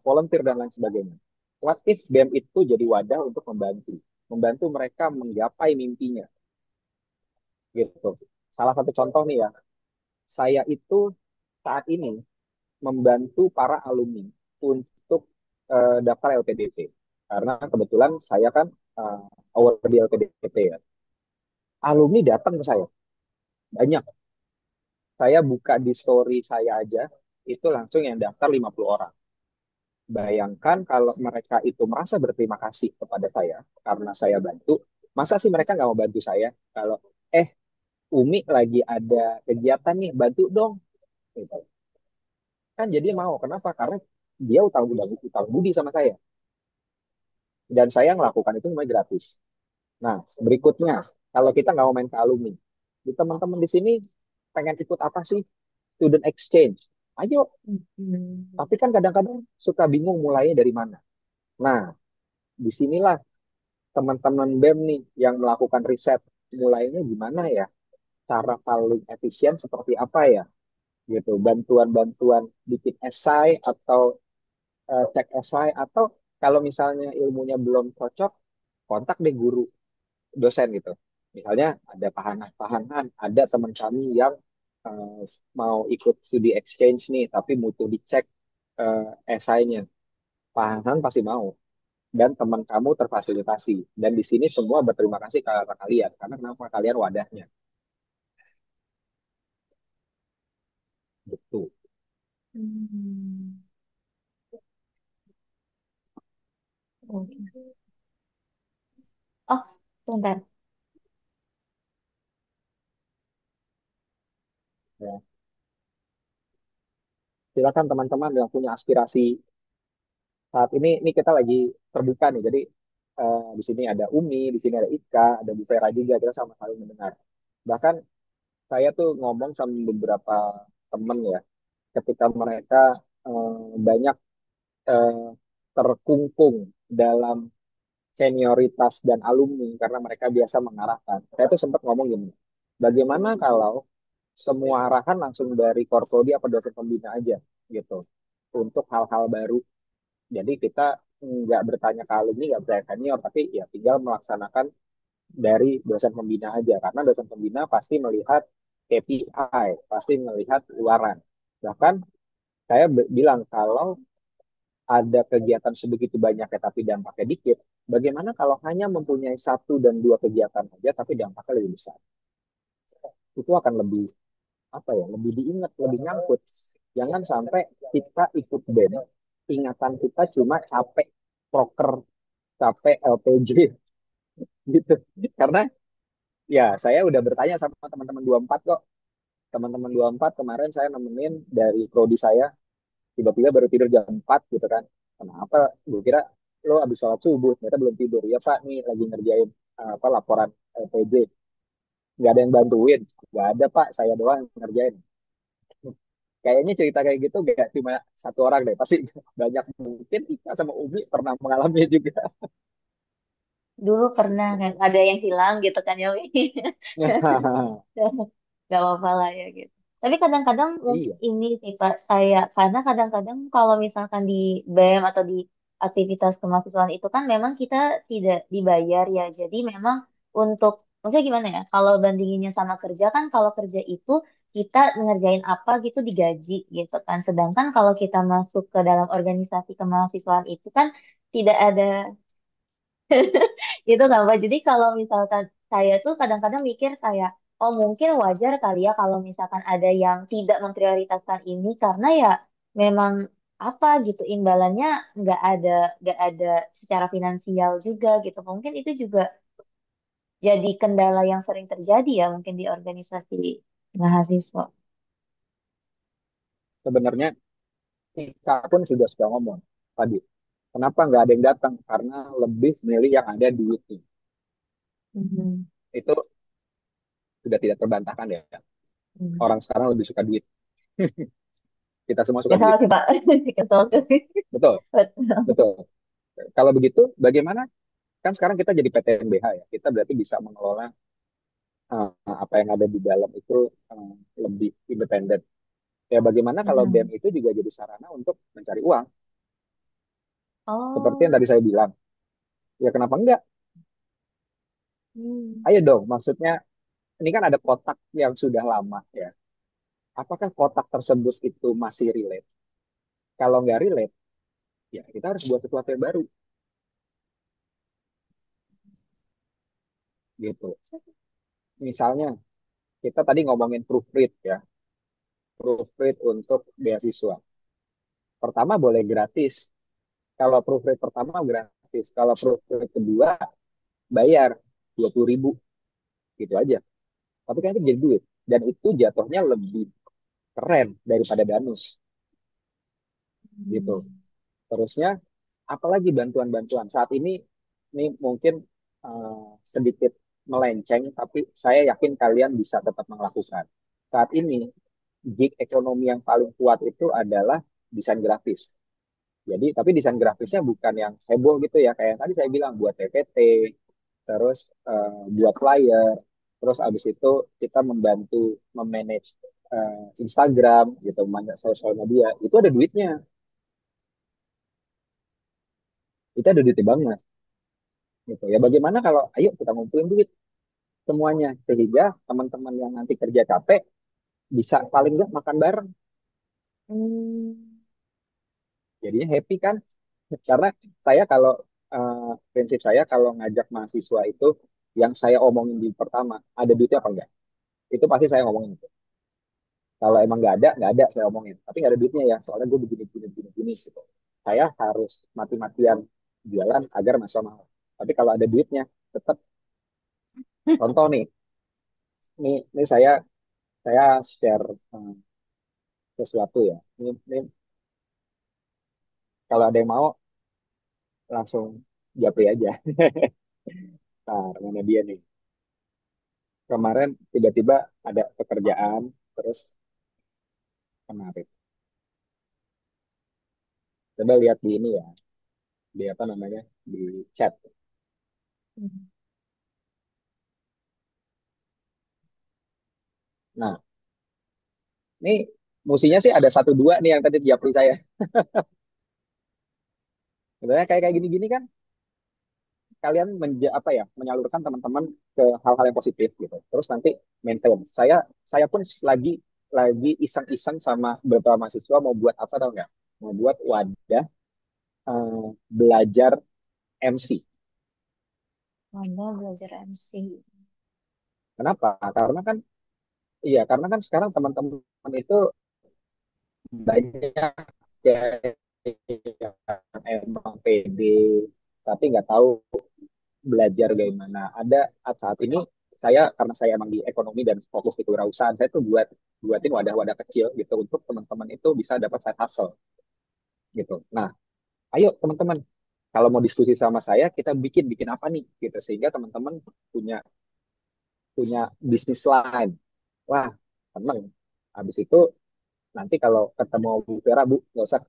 volunteer dan lain sebagainya. What if BEM itu jadi wadah untuk membantu mereka menggapai mimpinya gitu. Salah satu contoh nih ya, saya itu saat ini membantu para alumni untuk daftar LPDP karena kebetulan saya kan award di LPDP ya. Alumni datang ke saya banyak. Saya buka di story saya aja itu langsung yang daftar 50 orang. Bayangkan kalau mereka itu merasa berterima kasih kepada saya karena saya bantu, masa sih mereka nggak mau bantu saya? Kalau eh Umi lagi ada kegiatan nih, bantu dong. Gitu. Kan jadi mau. Kenapa? Karena dia utang budi sama saya. Dan saya melakukan itu semuanya gratis. Nah, berikutnya, kalau kita nggak mau main ke alumni, di teman-teman di sini pengen ikut apa sih? Student exchange. Ayo, Hmm. tapi kan kadang-kadang suka bingung mulainya dari mana. Nah, disinilah teman-teman BEM nih yang melakukan riset. Mulainya gimana ya? Cara paling efisien seperti apa ya? Gitu, bantuan-bantuan bikin esai atau cek esai atau kalau misalnya ilmunya belum cocok, kontak deh guru dosen gitu. Misalnya ada pahanan, ada teman kami yang eh, mau ikut studi exchange nih, tapi butuh dicek esainya. Pahanan pasti mau. Dan teman kamu terfasilitasi. Dan di sini semua berterima kasih ke kalian. Karena kenapa kalian wadahnya. Betul. Hmm. Oke. Oh, sebentar. Ya. Silakan teman-teman yang punya aspirasi saat ini kita lagi terbuka nih. Jadi di sini ada Umi, di sini ada Ika, ada Bu Vera juga. Kita sama saling mendengar. Bahkan saya tuh ngomong sama beberapa temen ya, ketika mereka banyak eh, terkungkung dalam senioritas dan alumni karena mereka biasa mengarahkan. Saya tuh sempat ngomong gini, bagaimana kalau semua arahan langsung dari Korprodi apa dosen pembina aja gitu untuk hal-hal baru. Jadi kita nggak bertanya ke alumni, nggak bertanya senior, tapi ya tinggal melaksanakan dari dosen pembina aja karena dosen pembina pasti melihat KPI, pasti melihat luaran. Bahkan saya bilang kalau ada kegiatan sebegitu banyak ya tapi dampaknya dikit, bagaimana kalau hanya mempunyai satu dan dua kegiatan saja tapi dampaknya lebih besar? Itu akan lebih apa ya? Lebih diingat, lebih nyangkut. Jangan sampai kita ikut band, ingatan kita cuma capek proker, capek LPG gitu. Karena ya saya udah bertanya sama teman-teman 24 kok. Teman-teman 24 kemarin saya nemenin dari prodi saya tiba-tiba baru tidur jam 4 gitu kan. Kenapa? Gue kira lo abis sholat subuh, ternyata belum tidur. Ya Pak, nih lagi ngerjain apa laporan PJ. Nggak ada yang bantuin. Nggak ada Pak, saya doang yang ngerjain. Kayaknya cerita kayak gitu gak cuma satu orang deh. Pasti banyak mungkin Ika sama Umi pernah mengalami juga. Dulu pernah kan ada yang hilang gitu kan ya, Wi. Gak apa-apa lah ya gitu. Tapi kadang-kadang mungkin Iya, ini sih Pak, saya karena kadang-kadang kalau misalkan di BEM atau di aktivitas kemahasiswaan itu kan memang kita tidak dibayar ya. Jadi memang untuk maksudnya gimana ya? Kalau bandinginnya sama kerja kan, kalau kerja itu kita ngerjain apa gitu digaji gitu kan. Sedangkan kalau kita masuk ke dalam organisasi kemahasiswaan itu kan tidak ada gitu kan, Mbak. Jadi kalau misalkan saya tuh kadang-kadang mikir kayak, oh mungkin wajar kali ya kalau misalkan ada yang tidak memprioritaskan ini karena ya memang apa gitu imbalannya nggak ada nggak ada secara finansial juga gitu. Mungkin itu juga jadi kendala yang sering terjadi ya mungkin di organisasi mahasiswa. Sebenarnya kita pun sudah ngomong tadi, kenapa nggak ada yang datang? Karena lebih milih yang ada duitnya. Mhm. Itu sudah tidak terbantahkan ya. Hmm. Orang sekarang lebih suka duit. Kita semua suka Gak salah duit. sih Pak. Kesel tuh. Betul, Betul. betul. Kalau begitu, bagaimana? Kan sekarang kita jadi PTNBH ya. Kita berarti bisa mengelola apa yang ada di dalam itu uh, lebih independen. Ya bagaimana kalau BEM Mhm. itu juga jadi sarana untuk mencari uang? Seperti yang Oh. tadi saya bilang. Ya kenapa enggak? Hmm. Ayo dong, maksudnya ini kan ada kotak yang sudah lama ya. Apakah kotak tersebut itu masih relate? Kalau nggak relate, ya kita harus buat sesuatu yang baru gitu. Misalnya kita tadi ngomongin proofread ya, proofread untuk beasiswa. Pertama boleh gratis. Kalau proofread pertama gratis. Kalau proofread kedua bayar 20.000 gitu aja. Tapi kan itu jadi duit. Dan itu jatuhnya lebih keren daripada danus gitu. Hmm. Terusnya apalagi bantuan-bantuan. Saat ini mungkin sedikit melenceng, tapi saya yakin kalian bisa tetap melakukan. Saat ini gig ekonomi yang paling kuat itu adalah desain grafis. Jadi, tapi desain grafisnya bukan yang heboh gitu ya, kayak yang tadi saya bilang buat PPT, terus buat flyer, terus abis itu kita membantu memanage Instagram gitu, sosial media, itu ada duitnya, itu ada duitnya banget gitu. Ya bagaimana kalau ayo kita ngumpulin duit semuanya sehingga teman-teman yang nanti kerja capek bisa paling nggak makan bareng, Hmm. jadinya happy kan? Karena saya kalau prinsip saya kalau ngajak mahasiswa itu yang saya omongin di pertama ada duitnya apa enggak? Itu pasti saya ngomongin itu. Kalau emang nggak ada saya omongin. Tapi nggak ada duitnya ya, soalnya gue begini begini begini begini gitu. Saya harus mati-matian jualan agar masuk mahal. Tapi kalau ada duitnya, tetap contoh nih, ini saya share sesuatu ya. Ini kalau ada yang mau langsung japri aja. Nah, mana dia nih? Kemarin tiba-tiba ada pekerjaan, terus kemarin. Coba lihat di ini ya, di apa namanya, di chat. Hmm. Nah, ini musinya sih ada satu dua nih yang tadi japri saya. Sebenarnya kayak kayak gini-gini kan kalian apa ya menyalurkan teman-teman ke hal-hal yang positif gitu. Terus nanti maintain. Saya pun lagi iseng-iseng sama beberapa mahasiswa mau buat apa tau nggak? Mau buat wadah belajar MC. Anda belajar MC. Kenapa? Karena kan sekarang teman-teman itu banyak yang emang PD tapi nggak tahu belajar bagaimana. Ada saat ini saya karena saya emang di ekonomi dan fokus di kewirausahaan, saya tuh buatin wadah-wadah kecil gitu untuk teman-teman itu bisa dapat side hustle gitu. Nah, ayo teman-teman kalau mau diskusi sama saya kita bikin bikin apa nih gitu sehingga teman-teman punya punya bisnis line. Wah, tenang. Habis itu nanti kalau ketemu Bu Vera, Bu, nggak usah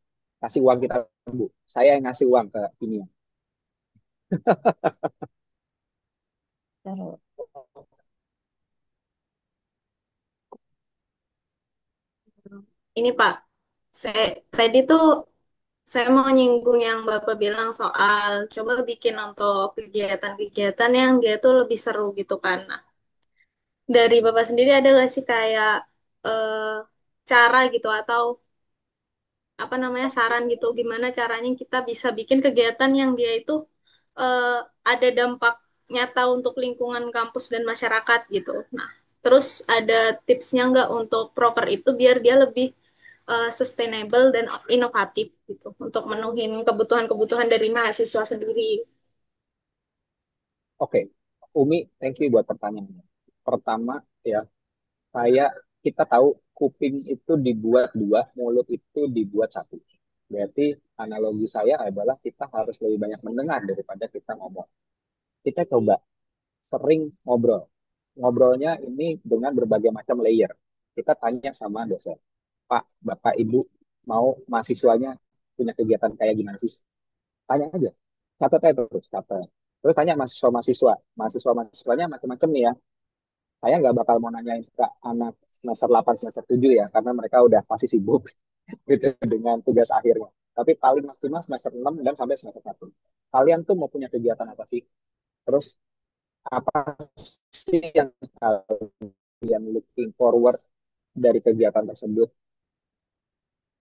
kasih uang kita, Bu. Saya yang ngasih uang ke ini. Terus. Ini Pak, saya tadi tuh saya mau nyinggung yang Bapak bilang soal coba bikin untuk kegiatan-kegiatan yang dia tuh lebih seru gitu kan. Nah, dari Bapak sendiri ada nggak sih kayak eh, cara gitu atau apa namanya saran gitu gimana caranya kita bisa bikin kegiatan yang dia itu eh, ada dampak nyata untuk lingkungan kampus dan masyarakat gitu. Nah, terus ada tipsnya nggak untuk proker itu biar dia lebih sustainable dan inovatif gitu untuk menuhin kebutuhan-kebutuhan dari mahasiswa sendiri. Oke, Umi, thank you buat pertanyaannya. Pertama, ya, saya kita tahu kuping itu dibuat dua, mulut itu dibuat satu. Berarti analogi saya adalah kita harus lebih banyak mendengar daripada kita ngomong. Kita coba sering ngobrol. Ngobrolnya ini dengan berbagai macam layer. Kita tanya sama dosen, Pak, Bapak, Ibu, mau mahasiswanya punya kegiatan kayak gimana sih? Tanya aja. Catat aja terus, catat. Terus tanya mahasiswa-mahasiswa. Mahasiswa-mahasiswanya macam-macam nih ya. Saya nggak bakal mau nanyain ke anak semester 8, semester 7 ya, karena mereka udah pasti sibuk gitu dengan tugas akhirnya. Tapi paling maksimal semester 6 dan sampai semester 1. Kalian tuh mau punya kegiatan apa sih? Terus apa sih yang kalian looking forward dari kegiatan tersebut?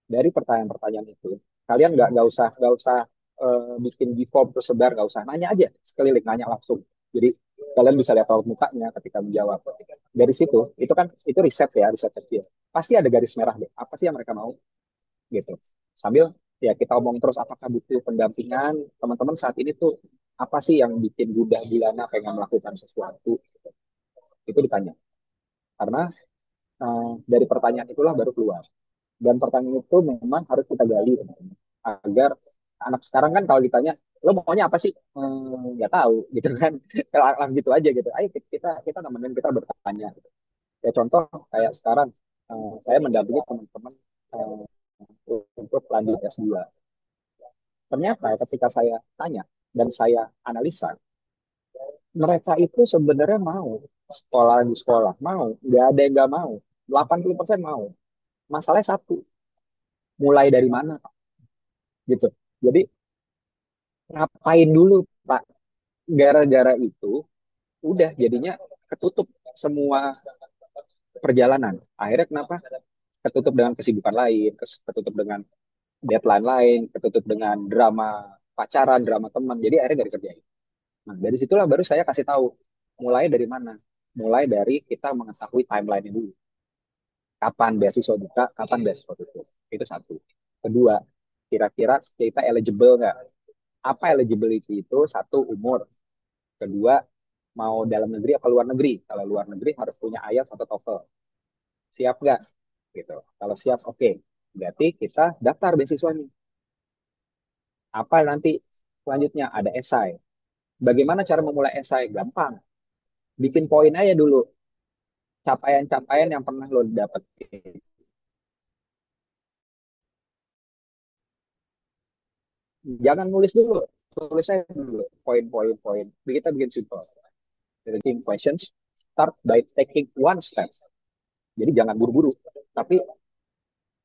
Dari pertanyaan-pertanyaan itu, kalian nggak usah bikin di form tersebar, nggak usah nanya aja sekeliling, nanya langsung. Jadi kalian bisa lihat raut mukanya ketika menjawab. Dari situ, itu kan itu riset ya, riset kecil. Pasti ada garis merah deh. Apa sih yang mereka mau gitu. Sambil ya kita omong terus apakah butuh pendampingan teman-teman saat ini tuh apa sih yang bikin gundah gulana pengen melakukan sesuatu itu ditanya. Karena dari pertanyaan itulah baru keluar. Dan pertanyaan itu memang harus kita gali teman-teman. Agar anak sekarang kan kalau ditanya lo maunya apa sih nggak tahu gitu kan kalau gitu aja gitu ayo kita temenin kita bertanya gitu. Ya contoh kayak sekarang saya mendampingi teman-teman eh, untuk lanjut S2 ternyata ketika saya tanya dan saya analisa mereka itu sebenarnya mau sekolah di sekolah mau nggak ada yang nggak mau 80% mau masalahnya satu mulai dari mana gitu jadi ngapain dulu Pak gara-gara itu udah jadinya ketutup semua perjalanan. Akhirnya kenapa? Ketutup dengan kesibukan lain, ketutup dengan deadline lain, ketutup dengan drama pacaran, drama teman. Jadi akhirnya gak dikerjain. Nah, dari situlah baru saya kasih tahu. Mulai dari mana? Mulai dari kita mengetahui timeline dulu. Kapan beasiswa buka, kapan beasiswa tutup. Itu satu. Kedua, kira-kira kita eligible nggak? Apa eligibility itu? Satu, umur. Kedua, mau dalam negeri atau luar negeri. Kalau luar negeri harus punya IELTS atau TOEFL. Siap nggak? Gitu. Kalau siap, oke. Berarti kita daftar beasiswanya. Apa nanti selanjutnya? Ada esai. Bagaimana cara memulai esai? Gampang. Bikin poin aja dulu. Capaian-capaian yang pernah lo dapet. Jangan nulis dulu. Tulis aja dulu. Poin-poin, poin. Kita bikin simple. Taking questions. Start by taking one step. Jadi jangan buru-buru. Tapi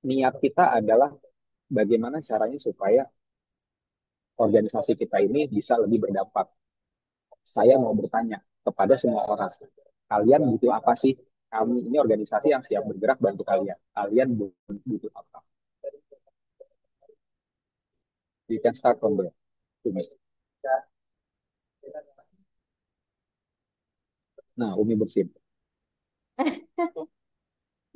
niat kita adalah bagaimana caranya supaya organisasi kita ini bisa lebih berdampak. Saya mau bertanya kepada semua orang, kalian butuh apa sih? Kami ini organisasi yang siap bergerak bantu kalian. Kalian butuh apa? You can start from there. Umi. Nah, Umi bersin.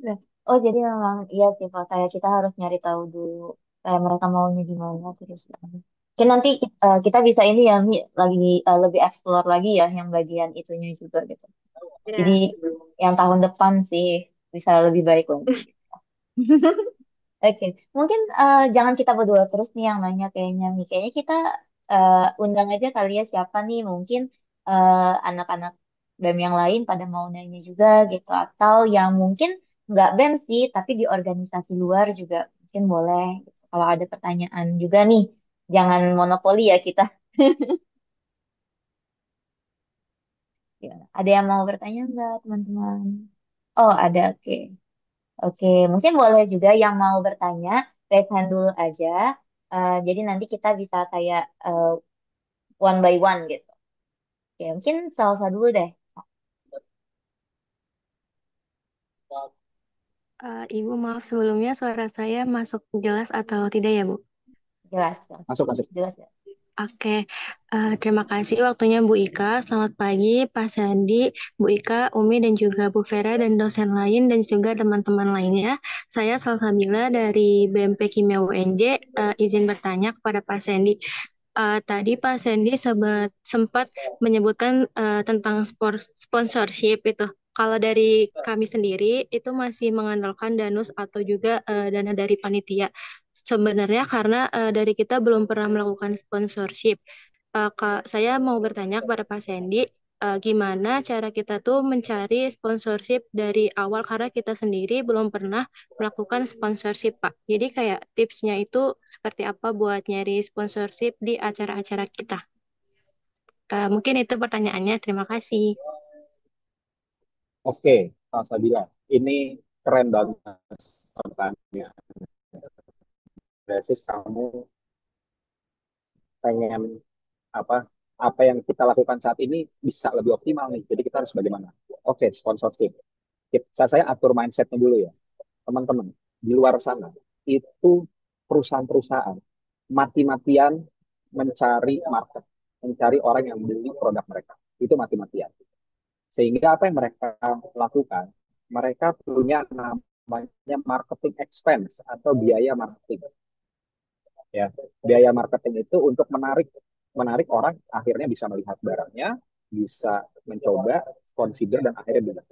Nah, oh jadi memang iya sih Pak, kayak kita harus nyari tahu dulu kayak mereka maunya gimana terus. Mungkin nanti kita bisa ini ya Mi, lagi lebih explore lagi ya yang bagian itunya juga gitu. Jadi Ya. yang tahun depan sih bisa lebih baik lagi. Oke, mungkin jangan kita berdua terus nih yang nanya kayaknya nih. Kayaknya kita undang aja kali ya siapa nih mungkin anak-anak BEM yang lain pada mau nanya juga gitu. Atau yang mungkin nggak BEM sih, tapi di organisasi luar juga mungkin boleh. Gitu. Kalau ada pertanyaan juga nih, jangan monopoli ya kita. Gimana? Ada yang mau bertanya nggak teman-teman? Oh ada, oke. Oke, mungkin boleh juga yang mau bertanya, raise hand dulu aja. Jadi nanti kita bisa kayak one by one gitu. Oke, mungkin Salsa dulu deh. Ibu maaf sebelumnya suara saya masuk jelas atau tidak ya, Bu? Jelas, jelas, Masuk, masuk. jelas, jelas. Oke, terima kasih waktunya Bu Ika. Selamat pagi Pak Sandi, Bu Ika, Umi, dan juga Bu Vera, dan dosen lain, dan juga teman-teman lainnya. Saya Salsabila dari BMP Kimia UNJ, izin bertanya kepada Pak Sandi. Tadi Pak Sandy sempat menyebutkan tentang sponsorship itu. Kalau dari kami sendiri itu masih mengandalkan danus atau juga dana dari panitia. Sebenarnya karena dari kita belum pernah melakukan sponsorship. Saya mau bertanya kepada Pak Sandy, gimana cara kita tuh mencari sponsorship dari awal karena kita sendiri belum pernah melakukan sponsorship, Pak. Jadi kayak tipsnya itu seperti apa buat nyari sponsorship di acara-acara kita. Mungkin itu pertanyaannya. Terima kasih. Oke, Sabila, ini keren banget pertanyaan. Berarti kamu pengen apa apa yang kita lakukan saat ini bisa lebih optimal nih. Jadi kita harus bagaimana? Oke, sponsorship. Saya atur mindsetnya dulu ya, teman-teman. Di luar sana itu perusahaan-perusahaan mati-matian mencari market, mencari orang yang beli produk mereka. Itu mati-matian. Sehingga apa yang mereka lakukan? Mereka punya namanya marketing expense atau biaya marketing. Ya, biaya marketing itu untuk menarik menarik orang akhirnya bisa melihat barangnya, bisa mencoba, consider dan akhirnya beli.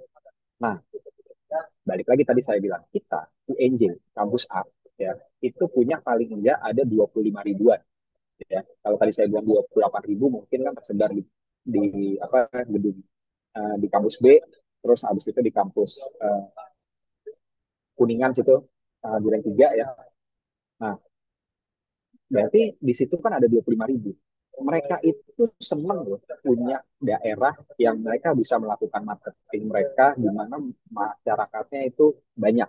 Nah, balik lagi tadi saya bilang kita UNJ kampus A ya itu punya paling enggak ada 25 ribuan ya. Kalau tadi saya bilang 28 ribu mungkin kan tersebar di apa gedung di kampus B, terus habis itu di kampus Kuningan situ Duren 3 ya. Nah, berarti di situ kan ada 25 ribu. Mereka itu senang loh punya daerah yang mereka bisa melakukan marketing mereka di mana masyarakatnya itu banyak.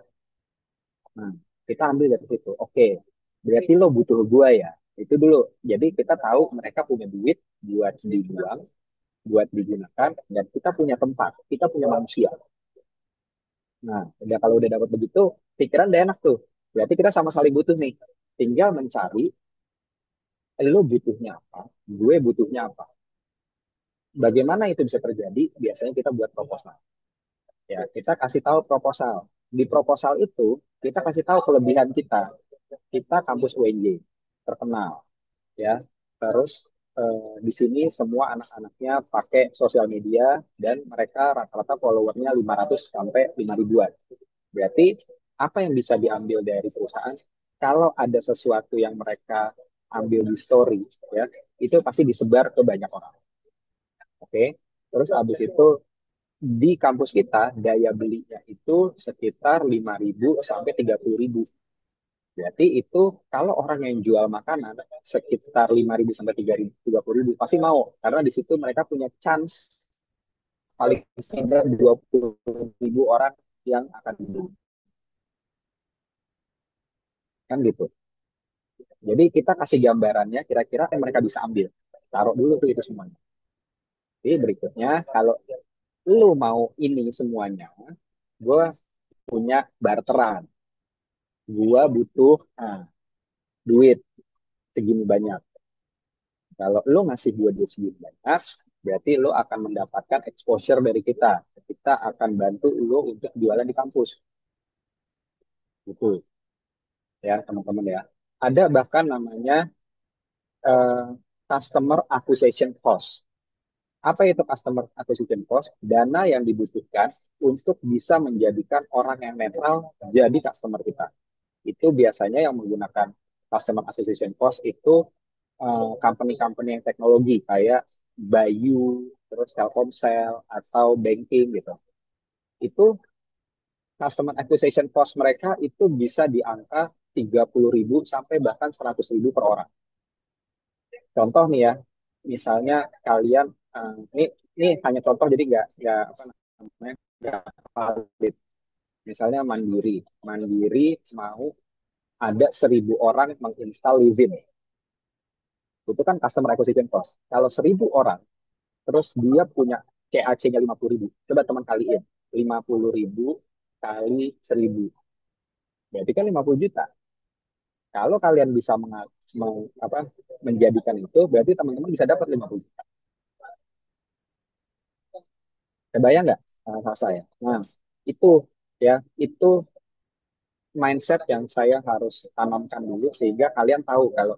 Nah, kita ambil dari situ. Oke, berarti lo butuh gua ya. Itu dulu. Jadi kita tahu mereka punya duit buat dibuang, buat digunakan, dan kita punya tempat, kita punya manusia. Nah, udah kalau udah dapat begitu, pikiran udah enak tuh. Berarti kita sama saling butuh nih. Tinggal mencari lo butuhnya apa, gue butuhnya apa. Bagaimana itu bisa terjadi? Biasanya kita buat proposal. Ya, kita kasih tahu proposal. Di proposal itu, kita kasih tahu kelebihan kita. Kita kampus UNJ, terkenal. Ya, terus di sini semua anak-anaknya pakai sosial media dan mereka rata-rata followernya 500 sampai 5 ribuan. Berarti apa yang bisa diambil dari perusahaan? Kalau ada sesuatu yang mereka ambil di story, ya itu pasti disebar ke banyak orang. Oke, terus habis itu di kampus kita daya belinya itu sekitar 5.000 sampai 30.000. Berarti itu kalau orang yang jual makanan sekitar 5.000 sampai 30.000 pasti mau karena di situ mereka punya chance paling tidak 20.000 orang yang akan beli. Kan gitu. Jadi kita kasih gambarannya kira-kira yang mereka bisa ambil. Taruh dulu tuh itu semuanya. Jadi berikutnya kalau lu mau ini semuanya, gue punya barteran. Gue butuh duit segini banyak. Kalau lo ngasih gue duit segini banyak, berarti lo akan mendapatkan exposure dari kita. Kita akan bantu lo untuk jualan di kampus. Gitu ya teman-teman ya. Ada bahkan namanya uh, customer acquisition cost. Apa itu customer acquisition cost? Dana yang dibutuhkan untuk bisa menjadikan orang yang netral jadi customer kita. Itu biasanya yang menggunakan customer acquisition cost itu company-company yang teknologi kayak Bayu, terus Telkomsel atau banking gitu. Itu customer acquisition cost mereka itu bisa di angka 30.000 sampai bahkan 100.000 per orang. Contoh nih ya, misalnya kalian ini hanya contoh jadi nggak apa namanya nggak valid. Misalnya Mandiri, Mandiri mau ada 1.000 orang menginstal Livin. Itu kan customer acquisition cost. Kalau 1.000 orang, terus dia punya CAC-nya 50.000. Coba teman kaliin. 50.000 kali 1.000. Berarti kan 50 juta. Kalau kalian bisa apa, menjadikan itu, berarti teman-teman bisa dapat 50 juta. Kebayang nggak saya? Nah, itu ya, itu mindset yang saya harus tanamkan dulu sehingga kalian tahu kalau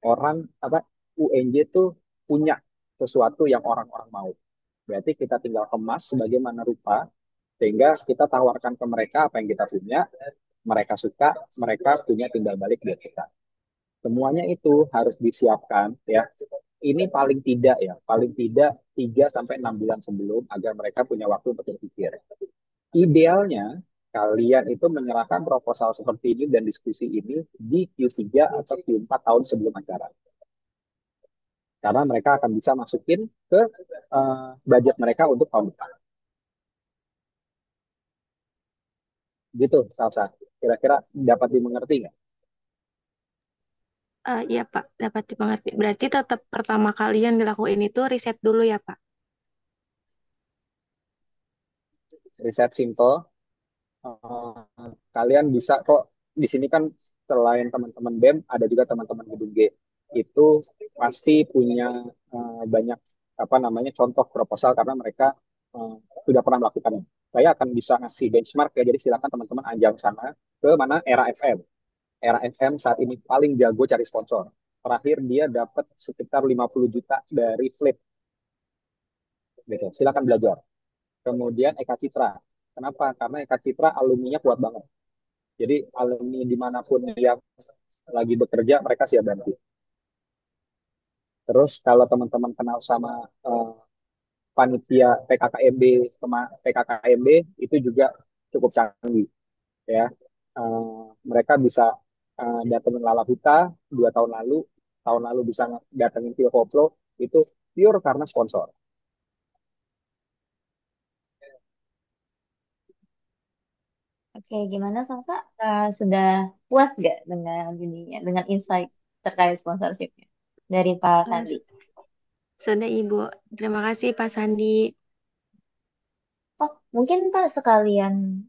orang apa UNJ itu punya sesuatu yang orang-orang mau. Berarti kita tinggal kemas sebagaimana rupa sehingga kita tawarkan ke mereka apa yang kita punya, mereka suka, mereka punya timbal balik dari kita. Semuanya itu harus disiapkan ya. Ini paling tidak ya, paling tidak 3 sampai 6 bulan sebelum agar mereka punya waktu untuk berpikir. Idealnya kalian itu menyerahkan proposal seperti ini dan diskusi ini di Q3 atau Q4 tahun sebelum acara. Karena mereka akan bisa masukin ke budget mereka untuk tahun depan. Gitu, Salsa. Kira-kira dapat dimengerti nggak? Iya Pak, dapat dimengerti. Berarti tetap pertama kali yang dilakuin itu riset dulu ya Pak? Riset simple. Kalian bisa kok, di sini kan selain teman-teman BEM, ada juga teman-teman gedung G. Itu pasti punya banyak apa namanya contoh proposal karena mereka uh, sudah pernah melakukannya. Saya akan bisa ngasih benchmark ya, jadi silakan teman-teman anjang sana ke mana Era FM. Era FM saat ini paling jago cari sponsor. Terakhir dia dapat sekitar 50 juta dari Flip. Gitu. Silakan belajar. Kemudian Eka Citra. Kenapa? Karena Eka Citra alumninya kuat banget. Jadi alumni dimanapun yang lagi bekerja, mereka siap bantu. Terus kalau teman-teman kenal sama panitia PKKMB, PKKMB itu juga cukup canggih ya. Mereka bisa datengin Lala Huta 2 tahun lalu, tahun lalu bisa datengin Tio Koplo, itu pure karena sponsor. Oke, gimana Salsa? Sudah puas gak dengan ininya, dengan insight terkait sponsorshipnya dari Pak Eh, Sandi? Sudah Ibu. Terima kasih Pak Sandi. Oh, mungkin Pak sekalian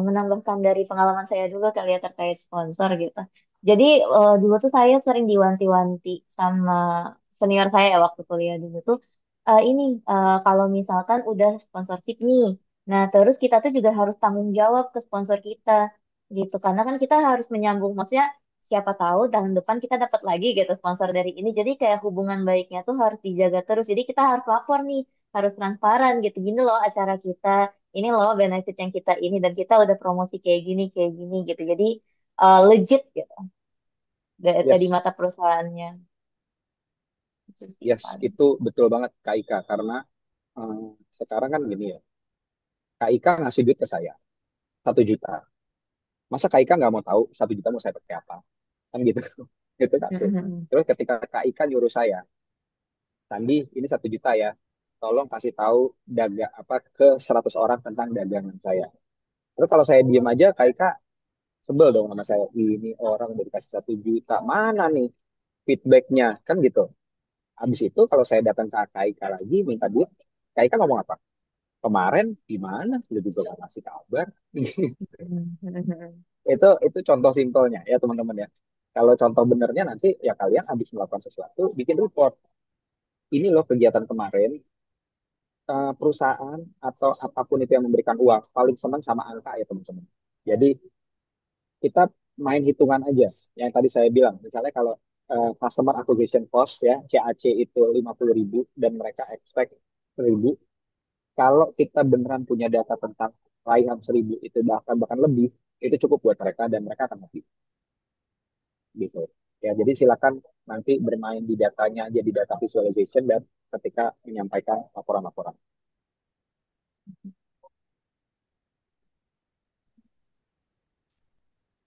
menambahkan dari pengalaman saya juga kali ya terkait sponsor gitu. Jadi dulu tuh saya sering diwanti-wanti sama senior saya ya waktu kuliah dulu tuh ini kalau misalkan udah sponsorship nih, nah terus kita tuh juga harus tanggung jawab ke sponsor kita gitu karena kan kita harus menyambung, maksudnya siapa tahu tahun depan kita dapat lagi gitu sponsor dari ini. Jadi kayak hubungan baiknya tuh harus dijaga terus. Jadi kita harus lapor nih, harus transparan gitu. Gini loh acara kita, ini loh benefit yang kita ini dan kita udah promosi kayak gini gitu. Jadi legit gitu di Yes, mata perusahaannya. Itu sih yes, paling. itu betul banget Kak Ika. Karena eh, sekarang kan gini ya, Kak Ika ngasih duit ke saya 1 juta. Masa Kak Ika nggak mau tahu 1 juta mau saya pakai apa? Kan gitu. Itu satu. Mhm. Terus ketika Kak Ika nyuruh saya, Sandi ini 1 juta ya, tolong kasih tahu apa ke 100 orang tentang dagangan saya. Terus kalau saya diem aja, Kak Ika sebel dong sama saya. Ini orang udah dikasih 1 juta, mana nih feedbacknya? Kan gitu. Habis itu kalau saya datang ke Kak Ika lagi minta duit, Kak Ika ngomong apa? Kemarin gimana? Lu juga gak ngasih kabar. Mhm. Itu contoh simpelnya ya teman-teman ya. Kalau contoh benernya nanti ya kalian habis melakukan sesuatu bikin report. Ini loh kegiatan kemarin, perusahaan atau apapun itu yang memberikan uang paling senang sama angka ya teman-teman. Jadi kita main hitungan aja. Yang tadi saya bilang, misalnya kalau customer acquisition cost ya CAC itu 50.000 dan mereka expect 1.000, kalau kita beneran punya data tentang raihan 1.000 itu bahkan bahkan lebih, itu cukup buat mereka dan mereka akan happy gitu. Ya, jadi silakan nanti bermain di datanya aja di data visualization dan ketika menyampaikan laporan-laporan.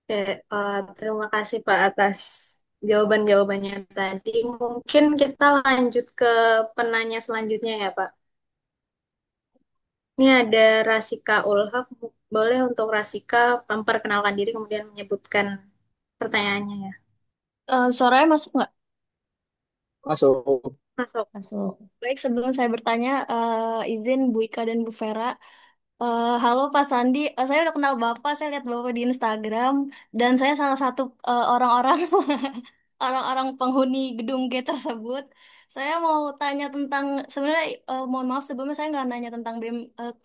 Oke, terima kasih Pak atas jawaban-jawabannya tadi. Mungkin kita lanjut ke penanya selanjutnya ya Pak. Ini ada Rasika Ulhak. Boleh untuk Rasika memperkenalkan diri kemudian menyebutkan pertanyaannya ya. Suaranya masuk nggak? Masuk. Masuk. Masuk. Baik, sebelum saya bertanya, izin Bu Ika dan Bu Vera, Halo Pak Sandi. Saya udah kenal Bapak, saya lihat Bapak di Instagram, dan saya salah satu orang-orang orang-orang penghuni gedung G tersebut. Saya mau tanya tentang, sebenarnya mohon maaf sebelumnya saya nggak nanya tentang BEM.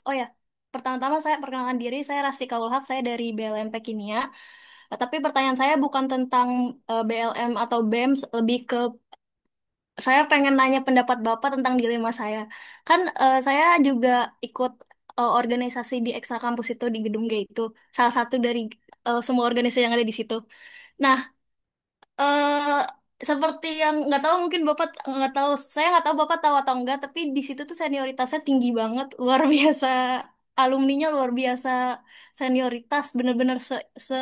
Oh ya, pertama-tama saya perkenalkan diri, saya Rastika Ulhak, saya dari BLMP Kimia. Tapi pertanyaan saya bukan tentang BLM atau BEM, lebih ke saya pengen nanya pendapat Bapak tentang dilema saya. Kan saya juga ikut organisasi di ekstra kampus itu di gedung G itu. Salah satu dari semua organisasi yang ada di situ. Nah, eh seperti yang nggak tahu mungkin Bapak nggak tahu, saya nggak tahu Bapak tahu atau enggak, tapi di situ tuh senioritasnya tinggi banget, luar biasa. Alumninya luar biasa senioritas, bener-bener se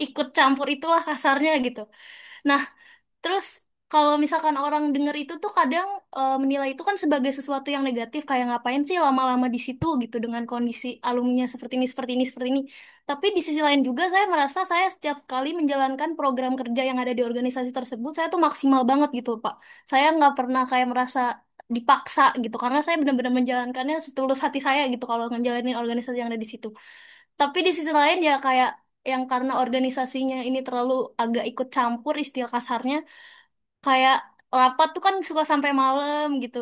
ikut campur itulah kasarnya gitu. Nah, terus kalau misalkan orang denger itu tuh kadang menilai itu kan sebagai sesuatu yang negatif, kayak ngapain sih lama-lama di situ gitu dengan kondisi alumninya seperti ini, seperti ini, seperti ini. Tapi di sisi lain juga saya merasa saya setiap kali menjalankan program kerja yang ada di organisasi tersebut, saya tuh maksimal banget gitu, Pak. Saya nggak pernah kayak merasa dipaksa gitu, karena saya benar-benar menjalankannya setulus hati saya gitu kalau ngejalanin organisasi yang ada di situ. Tapi di sisi lain ya kayak yang karena organisasinya ini terlalu agak ikut campur istilah kasarnya, kayak rapat tuh kan suka sampai malam gitu.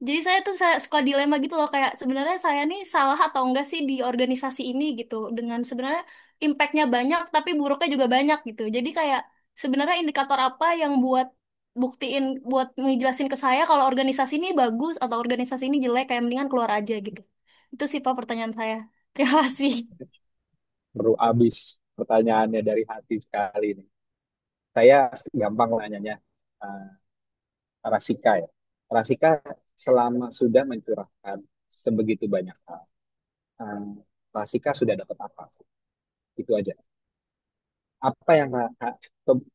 Jadi saya suka dilema gitu loh, kayak sebenarnya saya nih salah atau enggak sih di organisasi ini gitu. Dengan sebenarnya impactnya banyak tapi buruknya juga banyak gitu. Jadi kayak sebenarnya indikator apa yang buktiin buat ngejelasin ke saya kalau organisasi ini bagus atau organisasi ini jelek, kayak mendingan keluar aja gitu. Itu sih Pak pertanyaan saya. Terima kasih. Baru habis pertanyaannya dari hati sekali nih. Saya gampang nanyanya. eh, Rasika ya. Rasika selama sudah mencurahkan sebegitu banyak hal, eh, Rasika sudah dapat apa? Itu aja. Apa yang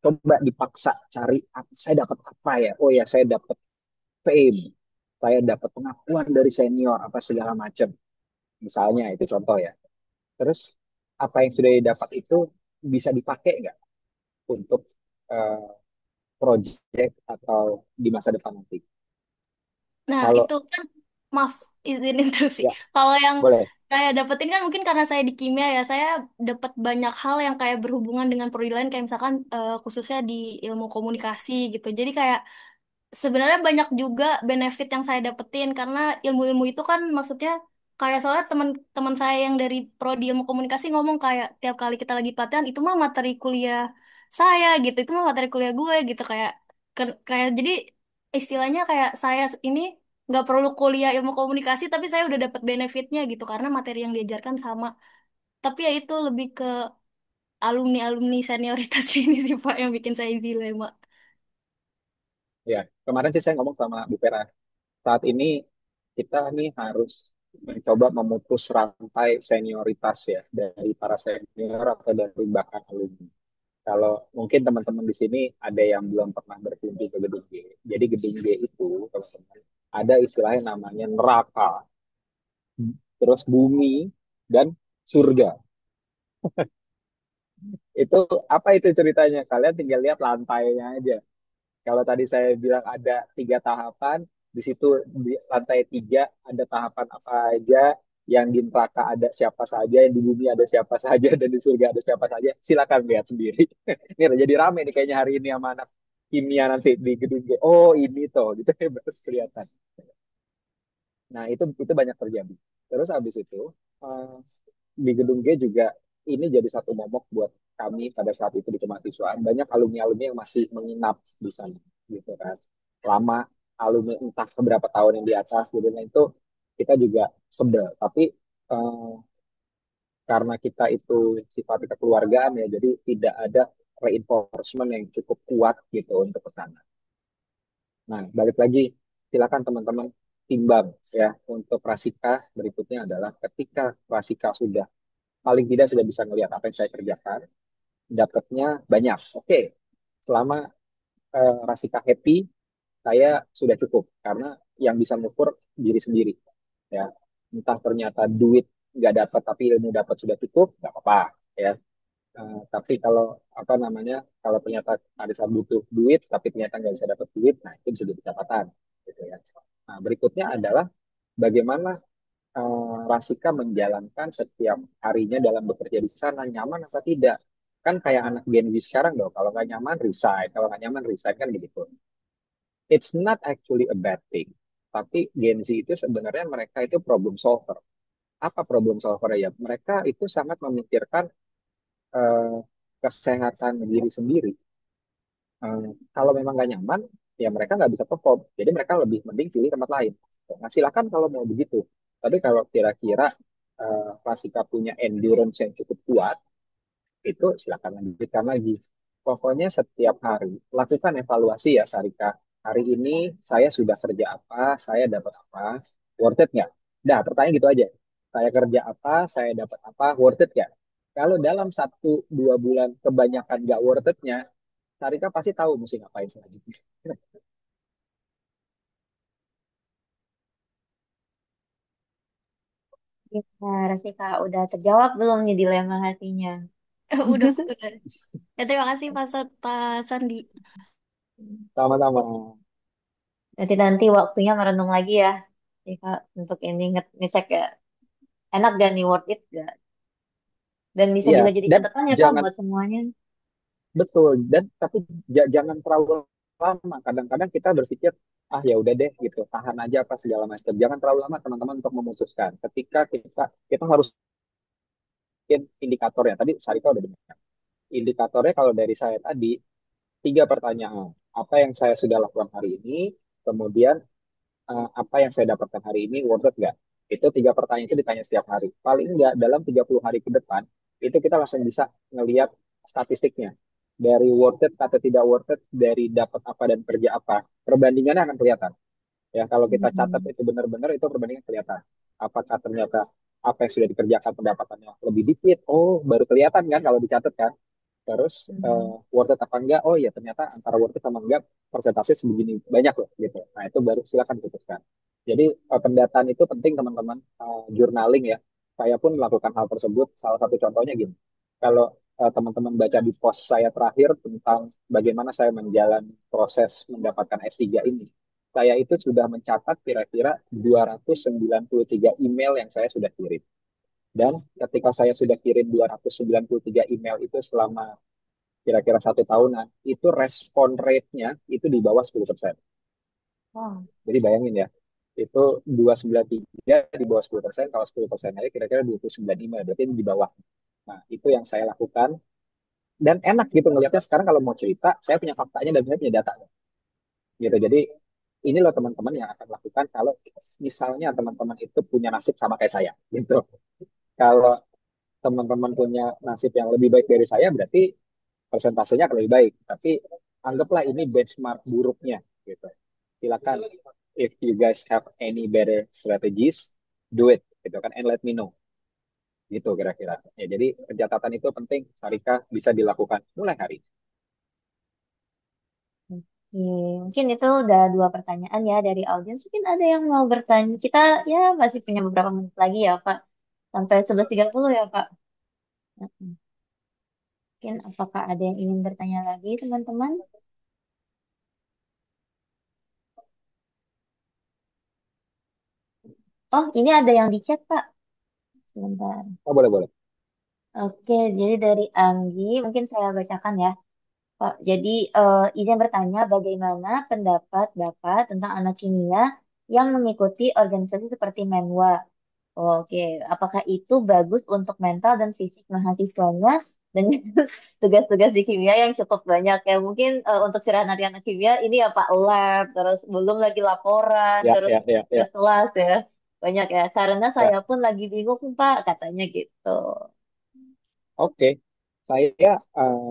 coba dipaksa cari? Saya dapat apa ya? Oh ya, saya dapat fame, saya dapat pengakuan dari senior apa segala macam. Misalnya itu contoh ya. Terus apa yang sudah didapat itu bisa dipakai nggak untuk eh, project atau di masa depan nanti? Nah, Kalau itu kan, maaf, izinin terus sih. ya Kalau yang boleh. saya dapetin kan mungkin karena saya di kimia ya, saya dapat banyak hal yang kayak berhubungan dengan prodi lain, kayak misalkan khususnya di ilmu komunikasi gitu. Jadi kayak sebenarnya banyak juga benefit yang saya dapetin karena ilmu-ilmu itu kan maksudnya kayak, soalnya teman-teman saya yang dari prodi ilmu komunikasi ngomong kayak tiap kali kita lagi pelatihan itu mah materi kuliah saya gitu, itu mah materi kuliah gue gitu, kayak kayak jadi istilahnya kayak saya ini nggak perlu kuliah ilmu komunikasi tapi saya udah dapet benefitnya gitu karena materi yang diajarkan sama. Tapi ya itu lebih ke alumni-alumni senioritas ini sih Pak yang bikin saya dilema. Ya, kemarin sih saya ngomong sama Bu Vera. Saat ini kita nih harus mencoba memutus rantai senioritas ya dari para senior atau dari bahkan alumni. Kalau mungkin teman-teman di sini ada yang belum pernah berkunjung ke gedung G. Jadi gedung G itu teman-teman ada istilahnya namanya neraka, terus bumi dan surga. Itu apa itu ceritanya? Kalian tinggal lihat lantainya aja. Kalau tadi saya bilang ada 3 tahapan, di situ di lantai 3 ada tahapan apa aja, yang di neraka ada siapa saja, yang di bumi ada siapa saja, dan di surga ada siapa saja. Silakan lihat sendiri. Ini jadi rame nih kayaknya hari ini sama anak kimia nanti di gedung G. Oh ini toh, gitu ya baru kelihatan. Nah itu banyak terjadi. Terus habis itu eh, di gedung G juga ini jadi satu momok buat kami pada saat itu di kemahasiswaan. Banyak alumni-alumni yang masih menginap di sana, gitu kan. Lama alumni entah beberapa tahun yang di atas, gitu. Nah itu kita juga sebel. Tapi eh, karena kita itu sifatnya kekeluargaan ya, jadi tidak ada reinforcement yang cukup kuat gitu untuk ke sana. Nah, balik lagi, silakan teman-teman timbang ya untuk Rasika berikutnya adalah ketika Rasika sudah paling tidak sudah bisa melihat apa yang saya kerjakan, dapatnya banyak. Oke, selama Rasika happy, saya sudah cukup karena yang bisa mengukur diri sendiri. Ya, entah ternyata duit nggak dapat tapi ilmu dapat sudah cukup, nggak apa-apa. Ya, tapi kalau apa namanya, kalau ternyata ada saat butuh duit tapi ternyata nggak bisa dapat duit, nah itu bisa jadi catatan. Gitu ya. Nah, berikutnya adalah bagaimana Rasika menjalankan setiap harinya dalam bekerja di sana nyaman apa tidak? Kan kayak anak Gen Z sekarang dong, kalau nggak nyaman resign, kalau nggak nyaman resign kan begitu. It's not actually a bad thing. Tapi Gen Z itu sebenarnya mereka itu problem solver. Apa problem solver ya? Mereka itu sangat memikirkan eh, kesehatan diri sendiri. Kalau memang nggak nyaman, ya mereka nggak bisa perform. Jadi mereka lebih mending pilih tempat lain. Nah, silakan kalau mau begitu. Tapi kalau kira-kira Rasika punya endurance yang cukup kuat, itu silakan lanjutkan lagi. Pokoknya setiap hari lakukan evaluasi ya Sarika. Hari ini saya sudah kerja apa, saya dapat apa, worth it nggak? Dah, pertanyaan gitu aja. Saya kerja apa, saya dapat apa, worth it nggak? Kalau dalam 1-2 bulan kebanyakan nggak worth it-nya, Sarika pasti tahu mesti ngapain selanjutnya. Ya, Rasika udah terjawab belum nih dilema hatinya? Udah, udah. Ya, terima kasih Pak Sandi. Sama-sama. Jadi nanti waktunya merenung lagi ya, Rasika, untuk ini ngecek ya, enak gak nih, worth it gak? Dan bisa Iya, juga jadi dan catatan ya Kak jangan buat semuanya. betul dan tapi jangan terlalu lama. Kadang-kadang kita berpikir ah ya udah deh gitu, tahan aja apa segala macam. Jangan terlalu lama teman-teman untuk memutuskan. Ketika kita harus bikin indikatornya. Tadi Sarika udah dengar. Indikatornya kalau dari saya tadi 3 pertanyaan. Apa yang saya sudah lakukan hari ini, kemudian apa yang saya dapatkan hari ini worth it nggak? Itu 3 pertanyaan itu ditanya setiap hari. Paling nggak dalam 30 hari ke depan, itu kita langsung bisa ngelihat statistiknya. Dari worth it atau tidak worth it, dari dapat apa dan kerja apa. Perbandingannya akan kelihatan. Ya, kalau kita catat Hmm. itu benar-benar, itu perbandingan kelihatan. Apakah ternyata apa yang sudah dikerjakan pendapatannya lebih dikit? Oh, baru kelihatan kan kalau dicatat kan? Terus Hmm. worth it apa enggak? Oh ya ternyata antara worth it sama enggak persentase segini banyak loh gitu. Nah itu baru silakan putuskan. Jadi pendataan itu penting teman-teman. Journaling ya. Saya pun melakukan hal tersebut. Salah satu contohnya gini. Kalau teman-teman baca di post saya terakhir tentang bagaimana saya menjalani proses mendapatkan S3 ini. Saya itu sudah mencatat kira-kira 293 email yang saya sudah kirim. Dan ketika saya sudah kirim 293 email itu selama kira-kira 1 tahunan, itu respon rate-nya itu di bawah 10%. Wow. Jadi bayangin ya, itu 293 di bawah 10%, kalau 10% aja kira-kira 29 email, berarti ini di bawah. Nah, itu yang saya lakukan. Dan enak gitu ngelihatnya sekarang kalau mau cerita, saya punya faktanya dan saya punya data. Gitu. Jadi ini loh teman-teman yang akan lakukan kalau misalnya teman-teman itu punya nasib sama kayak saya. Gitu. Kalau teman-teman punya nasib yang lebih baik dari saya, berarti persentasenya akan lebih baik. Tapi anggaplah ini benchmark buruknya gitu. Silakan if you guys have any better strategies, do it gitu kan and let me know. Gitu kira-kira. Ya, jadi pencatatan itu penting, Sarika bisa dilakukan mulai hari ini. Oke, mungkin itu udah 2 pertanyaan ya dari audiens. Mungkin ada yang mau bertanya. Kita ya masih punya beberapa menit lagi ya, Pak. Sampai 11.30 ya, Pak. Mm-mm. Mungkin apakah ada yang ingin bertanya lagi, teman-teman? Oh, ini ada yang di chat, Pak. Sebentar. Oh, boleh boleh. Oke, jadi dari Anggi, mungkin saya bacakan ya, Pak. Jadi, izin bertanya bagaimana pendapat Bapak tentang anak kimia yang mengikuti organisasi seperti Menwa? Oke, apakah itu bagus untuk mental dan fisik mahasiswanya dengan tugas-tugas di kimia yang cukup banyak ya? Mungkin untuk cerah nanti anak kimia ini ya Pak lab, terus belum lagi laporan, Ya, terus ya, ya, ya, tugas kelas ya. Banyak ya. Karena ya. saya pun lagi bingung Pak, katanya gitu. Oke. Saya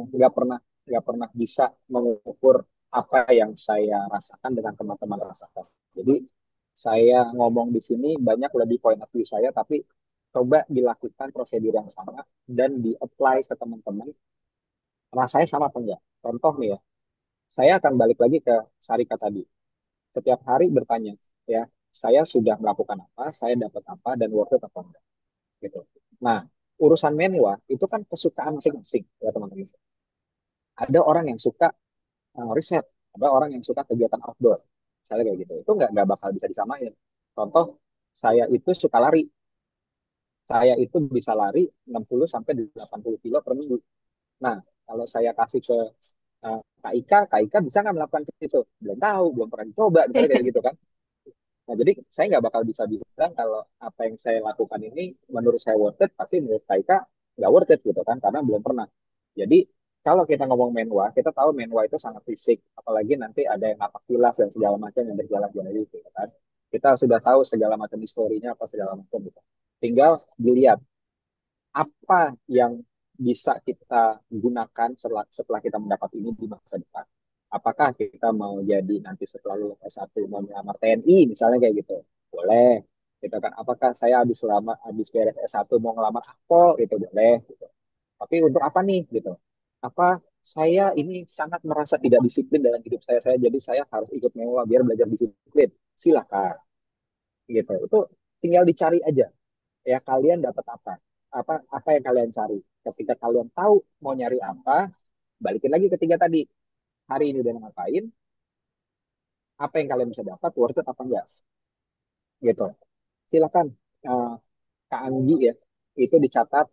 nggak pernah bisa mengukur apa yang saya rasakan dengan teman-teman rasakan. Jadi saya ngomong di sini banyak lebih point of view saya, tapi coba dilakukan prosedur yang sama dan di-apply ke teman-teman. Rasanya sama apa enggak? Contoh nih ya, saya akan balik lagi ke Sarika tadi. Setiap hari bertanya, ya, saya sudah melakukan apa, saya dapat apa, dan worth it apa enggak. Gitu. Nah, urusan menua itu kan kesukaan masing-masing ya teman-teman. Ada orang yang suka riset, ada orang yang suka kegiatan outdoor, misalnya kayak gitu. Itu nggak bakal bisa disamain. Contoh, Saya itu suka lari. Saya itu bisa lari 60 sampai 80 kilo per minggu. Nah, kalau saya kasih ke Kak Ika bisa nggak melakukan itu? Belum tahu, belum pernah dicoba, misalnya kayak gitu kan. Nah, jadi saya nggak bakal bisa bilang kalau apa yang saya lakukan ini menurut saya worth it, pasti menurut Kak Ika nggak worth it gitu kan, karena belum pernah. Jadi kalau kita ngomong menwa, kita tahu menwa itu sangat fisik, apalagi nanti ada yang napak tilas dan segala macam yang berjalan-jalan itu kan. Kita sudah tahu segala macam historinya apa segala macam gitu. Tinggal dilihat apa yang bisa kita gunakan setelah kita mendapat ini di masa depan. Apakah kita mau jadi nanti setelah lulus S1 mau melamar TNI misalnya kayak gitu. Boleh. Gitu kan. Apakah saya habis beres S1 mau ngelamar Akpol itu boleh gitu. Tapi untuk apa nih gitu? Apa saya ini sangat merasa tidak disiplin dalam hidup saya jadi saya harus ikut mewah biar belajar disiplin. Silakan gitu. Itu tinggal dicari aja ya kalian dapat apa yang kalian cari ketika kalian tahu mau nyari apa balikin lagi ketiga tadi hari ini udah ngapain apa yang kalian bisa dapat worth it apa enggak gitu silakan eh, Kak Anggi ya itu dicatat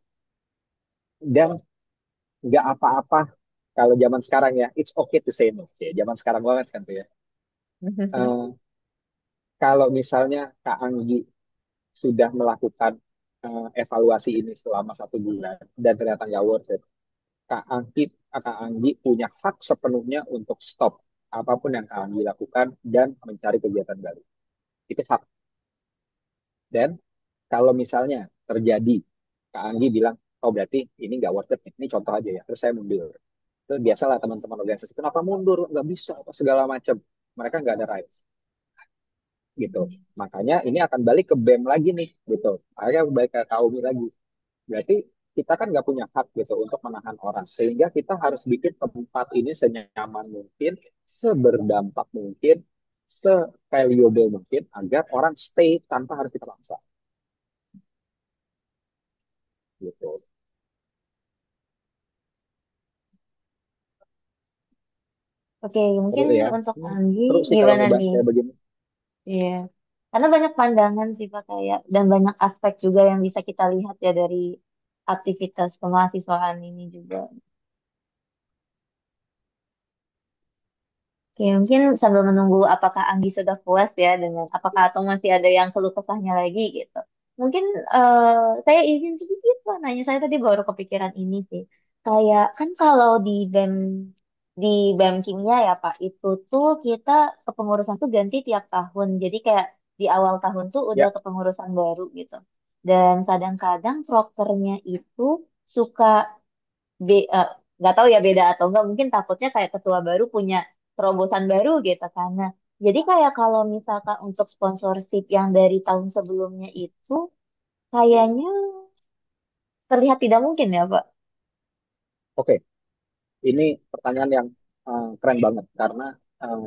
dan nggak apa-apa kalau zaman sekarang ya it's okay to say no ya zaman sekarang banget kan tuh ya. Eh, kalau misalnya Kak Anggi sudah melakukan evaluasi ini selama 1 bulan dan ternyata nggak worth it Kak Anggi punya hak sepenuhnya untuk stop apapun yang Kak Anggi lakukan dan mencari kegiatan baru. Itu hak. Dan kalau misalnya terjadi Kak Anggi bilang, oh berarti ini nggak worth it, ini contoh aja ya, terus saya mundur. Terus biasalah teman-teman organisasi, kenapa mundur? Nggak bisa, apa segala macam. Mereka nggak ada rights, gitu. Makanya ini akan balik ke BEM lagi nih, gitu. Akhirnya balik ke Kaumi lagi. Berarti kita kan nggak punya hak gitu untuk menahan orang. Sehingga kita harus bikin tempat ini senyaman mungkin, seberdampak mungkin, se-valuable mungkin agar orang stay tanpa harus kita paksa. Gitu. Oke, mungkin Seru ya. untuk Anggi Seru sih kalau gimana ngebahas nih? kayak begini. Iya, karena banyak pandangan sih Pak kayak dan banyak aspek juga yang bisa kita lihat ya dari aktivitas kemahasiswaan ini juga. Oke, mungkin sambil menunggu apakah Anggi sudah puas ya dengan apakah atau masih ada yang keluh kesahnya lagi gitu. Mungkin saya izin sedikit Pak nanya saya tadi baru kepikiran ini sih. Kayak kan kalau di BEM Kimia ya Pak, itu tuh kita kepengurusan tuh ganti tiap tahun. Jadi kayak di awal tahun tuh udah Ya, kepengurusan baru gitu. Dan kadang-kadang prokernya itu suka be eh, nggak tahu ya beda atau enggak mungkin takutnya kayak ketua baru punya terobosan baru gitu karena jadi kayak kalau misalkan untuk sponsorship yang dari tahun sebelumnya itu kayaknya terlihat tidak mungkin ya Pak. oke. Ini pertanyaan yang keren banget karena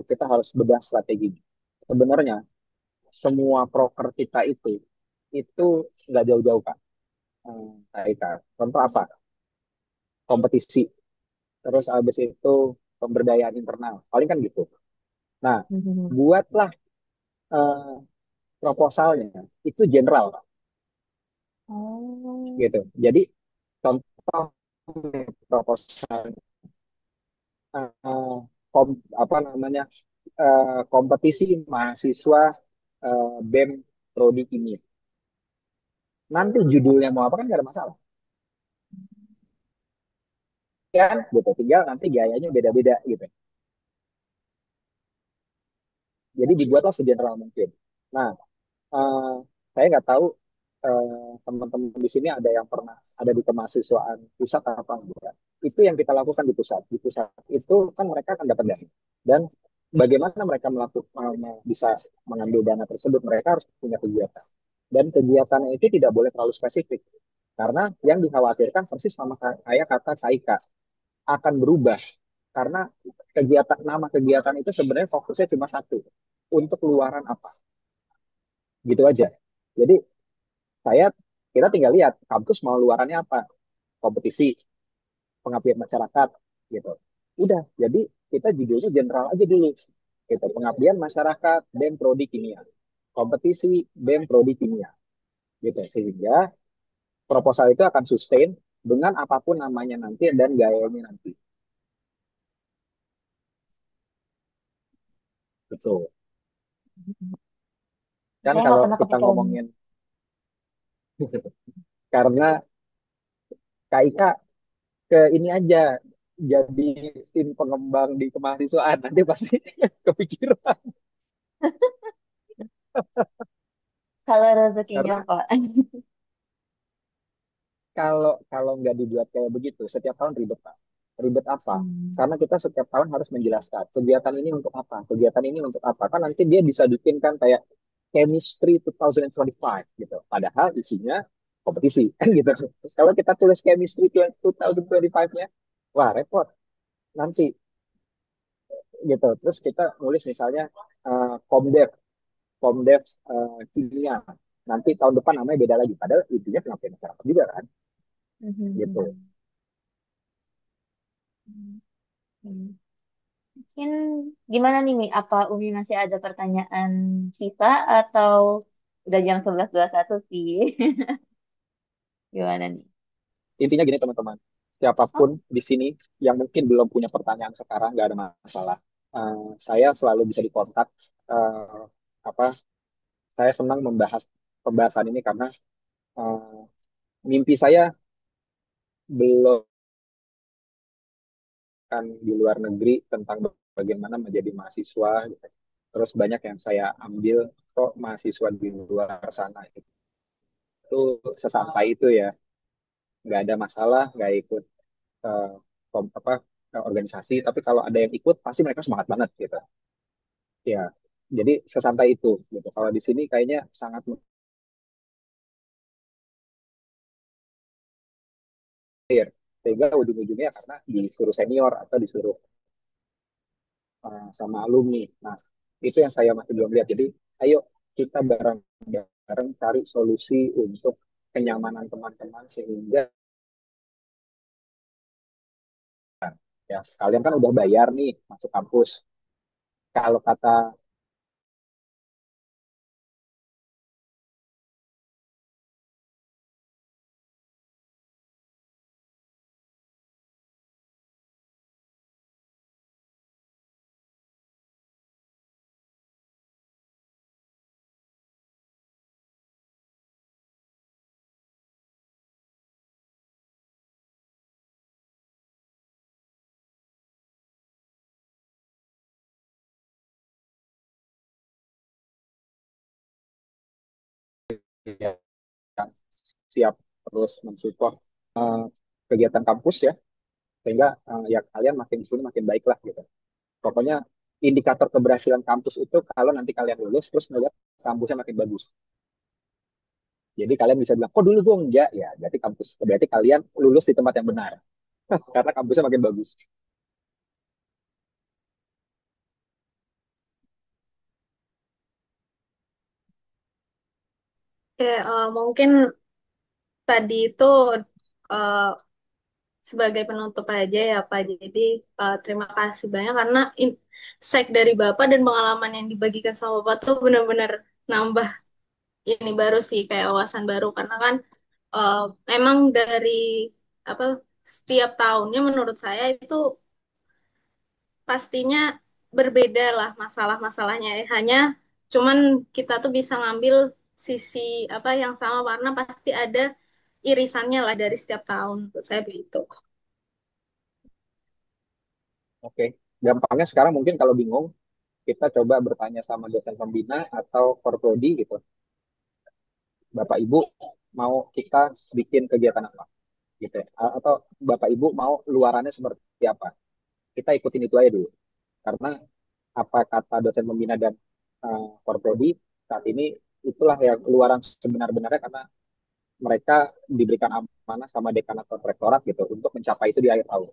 kita harus bedah strategi. Sebenarnya semua proker kita itu nggak jauh-jauh Kak. Kak. Contoh apa? Kompetisi. Terus habis itu pemberdayaan internal. Paling kan gitu. Nah, buatlah eh, proposalnya itu general, Pak. Oh. Gitu. Jadi contoh proposal eh, apa namanya kompetisi mahasiswa BEM Prodi Kimia. Nanti judulnya mau apa kan nggak ada masalah, kan? Gitu. Tinggal nanti gayanya beda-beda gitu. Jadi dibuatlah segeneral mungkin. Nah, eh, saya nggak tahu teman-teman di sini ada yang pernah ada di kemahasiswaan pusat apa enggak. Itu yang kita lakukan di pusat. Di pusat itu kan mereka akan dapat dana. Dan bagaimana mereka melakukan bisa mengambil dana tersebut, mereka harus punya kegiatan. Dan kegiatannya itu tidak boleh terlalu spesifik. Karena yang dikhawatirkan persis sama kayak kata Saika akan berubah. Karena nama kegiatan itu sebenarnya fokusnya cuma satu. Untuk luaran apa. Gitu aja. Jadi saya kita tinggal lihat kampus mau luarannya apa kompetisi pengabdian masyarakat gitu udah jadi kita judulnya general aja dulu gitu pengabdian masyarakat dan prodi kimia kompetisi BEM Prodi Kimia gitu. Sehingga proposal itu akan sustain dengan apapun namanya nanti dan gayanya nanti. Betul. Kan Saya nggak kalau pernah kita kepikiran. ngomongin karena Kak Ika ke ini aja jadi tim pengembang di kemahasiswaan nanti pasti kepikiran Kalau rezekinya, karena Pak. kalau kalau nggak dibuat kayak begitu setiap tahun ribet Pak. Ribet apa? Hmm. Karena kita setiap tahun harus menjelaskan kegiatan ini untuk apa, kegiatan ini untuk apa. Kan nanti dia bisa bikin kan kayak chemistry 2025 gitu. Padahal isinya kompetisi kan gitu. Kalau kita tulis chemistry 2025-nya, wah repot nanti gitu. Terus kita nulis misalnya Komdev, Komdev kimia. Nanti tahun depan namanya beda lagi. Padahal intinya pengabdian masyarakat juga kan, gitu. Mhm. Hmm. Mungkin gimana nih, Mi? Apa Umi masih ada pertanyaan sisa atau udah jam 11.21 sih? Gimana nih? Intinya gini teman-teman, Oh, siapapun di sini yang mungkin belum punya pertanyaan sekarang nggak ada masalah. Saya selalu bisa dikontak. Eh, apa? Saya senang membahas pembahasan ini karena eh, mimpi saya belum kan di luar negeri tentang bagaimana menjadi mahasiswa. Gitu. Terus banyak yang saya ambil kok mahasiswa di luar sana itu sesampai itu ya, nggak ada masalah, nggak ikut eh, apa organisasi. Tapi kalau ada yang ikut pasti mereka semangat banget gitu. Ya, jadi sesantai itu gitu. Kalau di sini kayaknya sangat mengalir. Sehingga ujung-ujungnya karena disuruh senior atau disuruh sama alumni. Nah, itu yang saya masih belum lihat. Jadi, ayo kita bareng-bareng cari solusi untuk kenyamanan teman-teman sehingga ya kalian kan udah bayar nih masuk kampus. Kalau kata ya, siap terus mensupport eh, kegiatan kampus ya, sehingga ya kalian makin di sini makin baik lah gitu. Pokoknya indikator keberhasilan kampus itu kalau nanti kalian lulus terus ngeliat kampusnya makin bagus. Jadi kalian bisa bilang, kok dulu gue enggak? Ya, berarti kalian lulus di tempat yang benar. Karena kampusnya makin bagus. Oke, mungkin tadi itu eh, sebagai penutup aja ya Pak. Jadi terima kasih banyak karena insight dari Bapak dan pengalaman yang dibagikan sama Bapak tuh benar-benar nambah ini baru sih kayak wawasan baru karena kan eh, memang dari apa setiap tahunnya menurut saya itu pastinya berbeda lah masalah-masalahnya. Hanya cuman kita tuh bisa ngambil sisi apa yang sama karena pasti ada irisannya lah dari setiap tahun. Menurut saya begitu. Oke. Gampangnya sekarang mungkin kalau bingung, kita coba bertanya sama dosen pembina atau korprodi gitu. Bapak Ibu mau kita bikin kegiatan apa? Gitu ya. Atau Bapak Ibu mau luarannya seperti apa? Kita ikutin itu aja dulu. Karena apa kata dosen pembina dan korprodi saat ini itulah yang keluaran sebenar-benarnya karena mereka diberikan amanah sama dekan atau rektorat gitu untuk mencapai itu di akhir tahun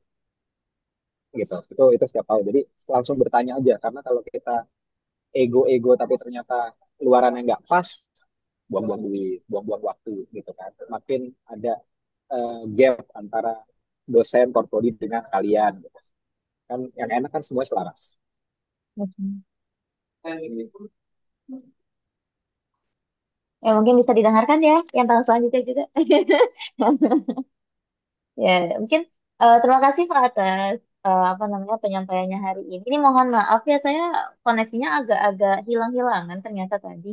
gitu. Itu setiap tahun. Jadi langsung bertanya aja karena kalau kita ego-ego tapi ternyata luarannya nggak pas, buang-buang duit, buang-buang waktu gitu kan. Makin ada gap antara dosen portfolio dengan kalian gitu. Kan yang enak kan semua selaras. mhm. Ya mungkin bisa didengarkan ya yang tahun selanjutnya juga. Ya, mungkin terima kasih Pak atas apa namanya penyampaiannya hari ini. Ini mohon maaf ya saya koneksinya agak-agak hilang-hilangan ternyata tadi.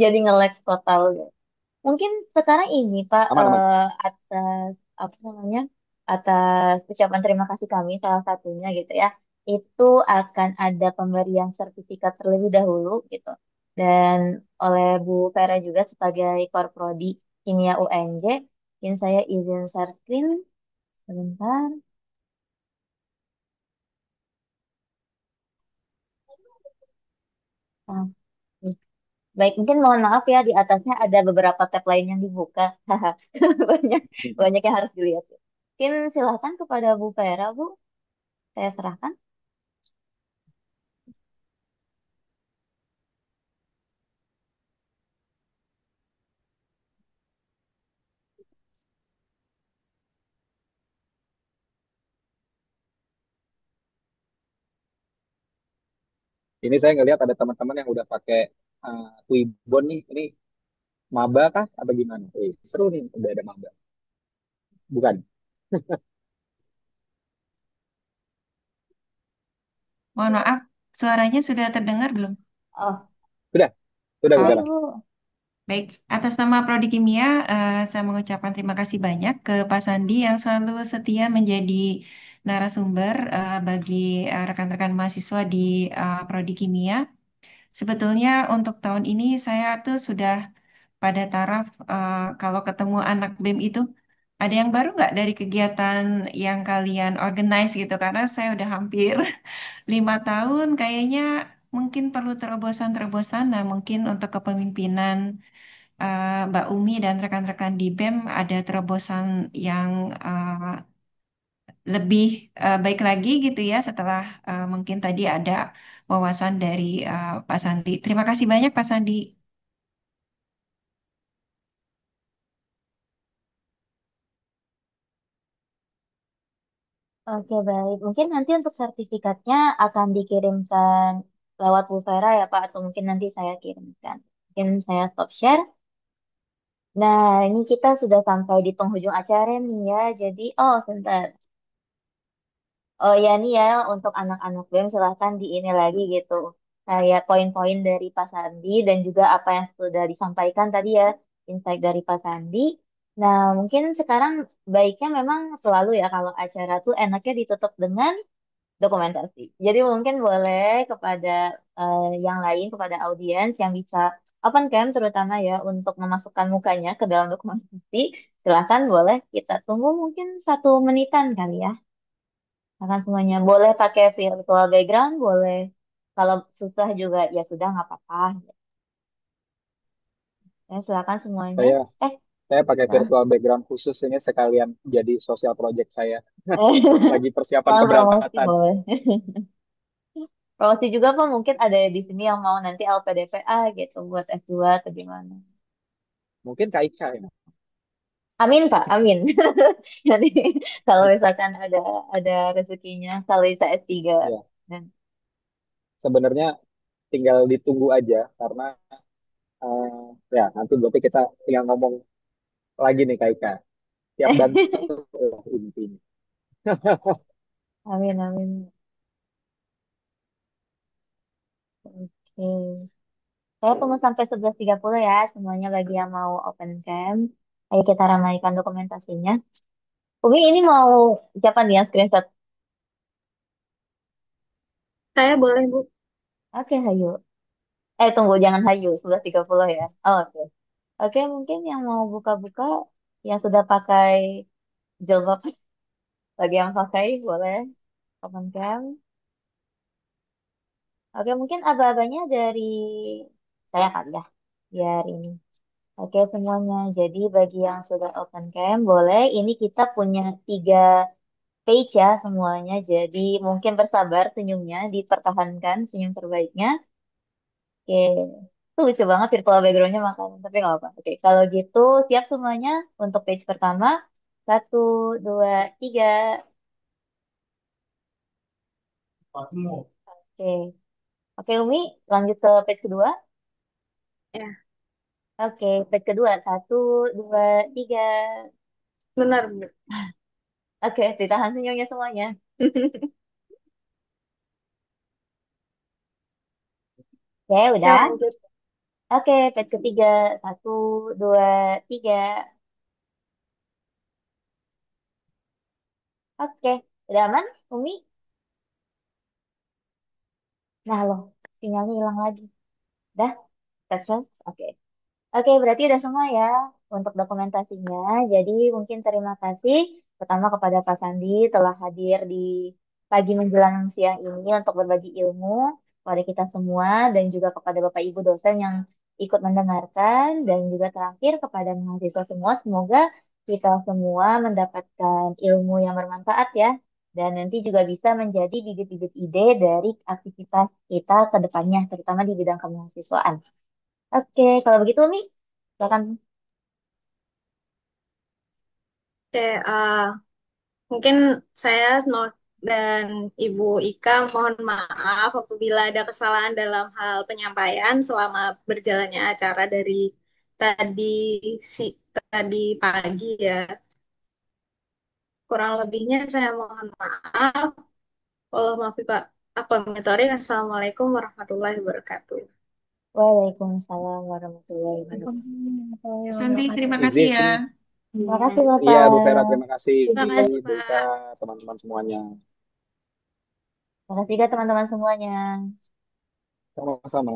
Jadi nge-lag total. Mungkin sekarang ini Pak Aman aman. atas apa namanya atas ucapan terima kasih kami salah satunya gitu ya. Itu akan ada pemberian sertifikat terlebih dahulu gitu. Dan oleh Bu Vera juga sebagai Korprodi Kimia UNJ, mungkin saya izin share screen sebentar. Ah, baik, mungkin mohon maaf ya di atasnya ada beberapa tab lain yang dibuka. Banyak banyak yang harus dilihat. Mungkin silakan kepada Bu Vera, Bu. Saya serahkan. Ini saya ngelihat ada teman-teman yang udah pakai Twibbon nih. Ini maba kah atau gimana? Seru nih udah ada maba. Bukan? Mohon maaf, suaranya sudah terdengar belum? Oh, Sudah, sudah baik, Oh, Bukara. Bu. baik. Atas nama Prodi Kimia, saya mengucapkan terima kasih banyak ke Pak Sandi yang selalu setia menjadi narasumber bagi rekan-rekan mahasiswa di Prodi Kimia. Sebetulnya untuk tahun ini saya tuh sudah pada taraf kalau ketemu anak BEM itu ada yang baru nggak dari kegiatan yang kalian organize gitu karena saya udah hampir 5 tahun kayaknya mungkin perlu terobosan-terobosan. Nah mungkin untuk kepemimpinan Mbak Umi dan rekan-rekan di BEM ada terobosan yang lebih baik lagi gitu ya setelah mungkin tadi ada wawasan dari Pak Sandi. Terima kasih banyak Pak Sandi. Oke, baik. Mungkin nanti untuk sertifikatnya akan dikirimkan lewat Bu Vera ya, Pak, atau mungkin nanti saya kirimkan. Mungkin saya stop share. Nah, ini kita sudah sampai di penghujung acara nih ya. Jadi, oh, sebentar. Oh ya nih ya, untuk anak-anak BEM silahkan di ini lagi gitu. Kayak poin-poin dari Pak Sandi dan juga apa yang sudah disampaikan tadi ya, insight dari Pak Sandi. Nah, mungkin sekarang baiknya memang selalu ya kalau acara tuh enaknya ditutup dengan dokumentasi. Jadi mungkin boleh kepada yang lain, kepada audiens yang bisa open cam terutama ya untuk memasukkan mukanya ke dalam dokumentasi, silahkan boleh kita tunggu mungkin 1 menitan kali ya. Akan semuanya boleh pakai virtual background, boleh kalau susah juga ya sudah nggak apa-apa. Ya, silakan semuanya. Saya Eh, saya pakai nah. virtual background khusus ini sekalian jadi sosial project saya. Lagi persiapan Kalau promosi keberangkatan. boleh. Promosi juga Pak mungkin ada di sini yang mau nanti LPDPA gitu buat S2 atau gimana. Mungkin Kak Ika ya. Amin Pak, amin. Jadi kalau misalkan ada rezekinya kalau bisa S3. Ya, Nah, sebenarnya tinggal ditunggu aja karena ya nanti berarti kita tinggal ngomong lagi nih Kak Ika. Siap bantu intinya. amin amin. Oke. Saya tunggu sampai 11.30 ya, semuanya bagi yang mau open cam. Ayo kita ramaikan dokumentasinya. Umi ini mau siapa nih yang screenshot? Saya boleh, Bu. Oke, hayu. Tunggu, jangan hayu, 11.30 ya. Oh, oke. Oke, mungkin yang mau buka-buka, yang sudah pakai jilbab, bagi yang pakai, boleh open cam. Oke, mungkin aba-abanya dari saya kali ya, biar ini. Oke, semuanya. Jadi bagi yang sudah open cam, boleh. Ini kita punya 3 page ya semuanya. Jadi mungkin bersabar senyumnya, dipertahankan senyum terbaiknya. Oke, tuh lucu banget virtual backgroundnya makanya, tapi nggak apa. Oke, kalau gitu siap semuanya untuk page pertama. 1, 2, 3. Oke, oke Umi, lanjut ke page kedua. Ya. Oke, batch kedua. Satu, dua, tiga. Benar, benar. Oke, ditahan senyumnya semuanya. Oke, Oke, udah. lanjut. Oke, batch ketiga. Satu, dua, tiga. Oke, udah aman, Umi? Nah, loh, sinyalnya hilang lagi. Dah, sukses. Oke. Oke, berarti udah semua ya untuk dokumentasinya. Jadi mungkin terima kasih pertama kepada Pak Sandi telah hadir di pagi menjelang siang ini untuk berbagi ilmu kepada kita semua dan juga kepada Bapak Ibu dosen yang ikut mendengarkan dan juga terakhir kepada mahasiswa semua. Semoga kita semua mendapatkan ilmu yang bermanfaat ya dan nanti juga bisa menjadi bibit-bibit ide dari aktivitas kita ke depannya, terutama di bidang kemahasiswaan. Oke, kalau begitu Mi, silakan. Oke, mungkin saya dan Ibu Ika mohon maaf apabila ada kesalahan dalam hal penyampaian selama berjalannya acara dari tadi si tadi pagi ya. Kurang lebihnya saya mohon maaf. Allah maaf Pak. Assalamualaikum warahmatullahi wabarakatuh. Waalaikumsalam warahmatullahi wabarakatuh. Santi, terima kasih ya. Izin. Terima kasih Iya, Bapak. Bu Vera, terima kasih. Terima kasih Bu Ika, Pak. teman-teman semuanya. Terima kasih juga teman-teman semuanya. Sama-sama.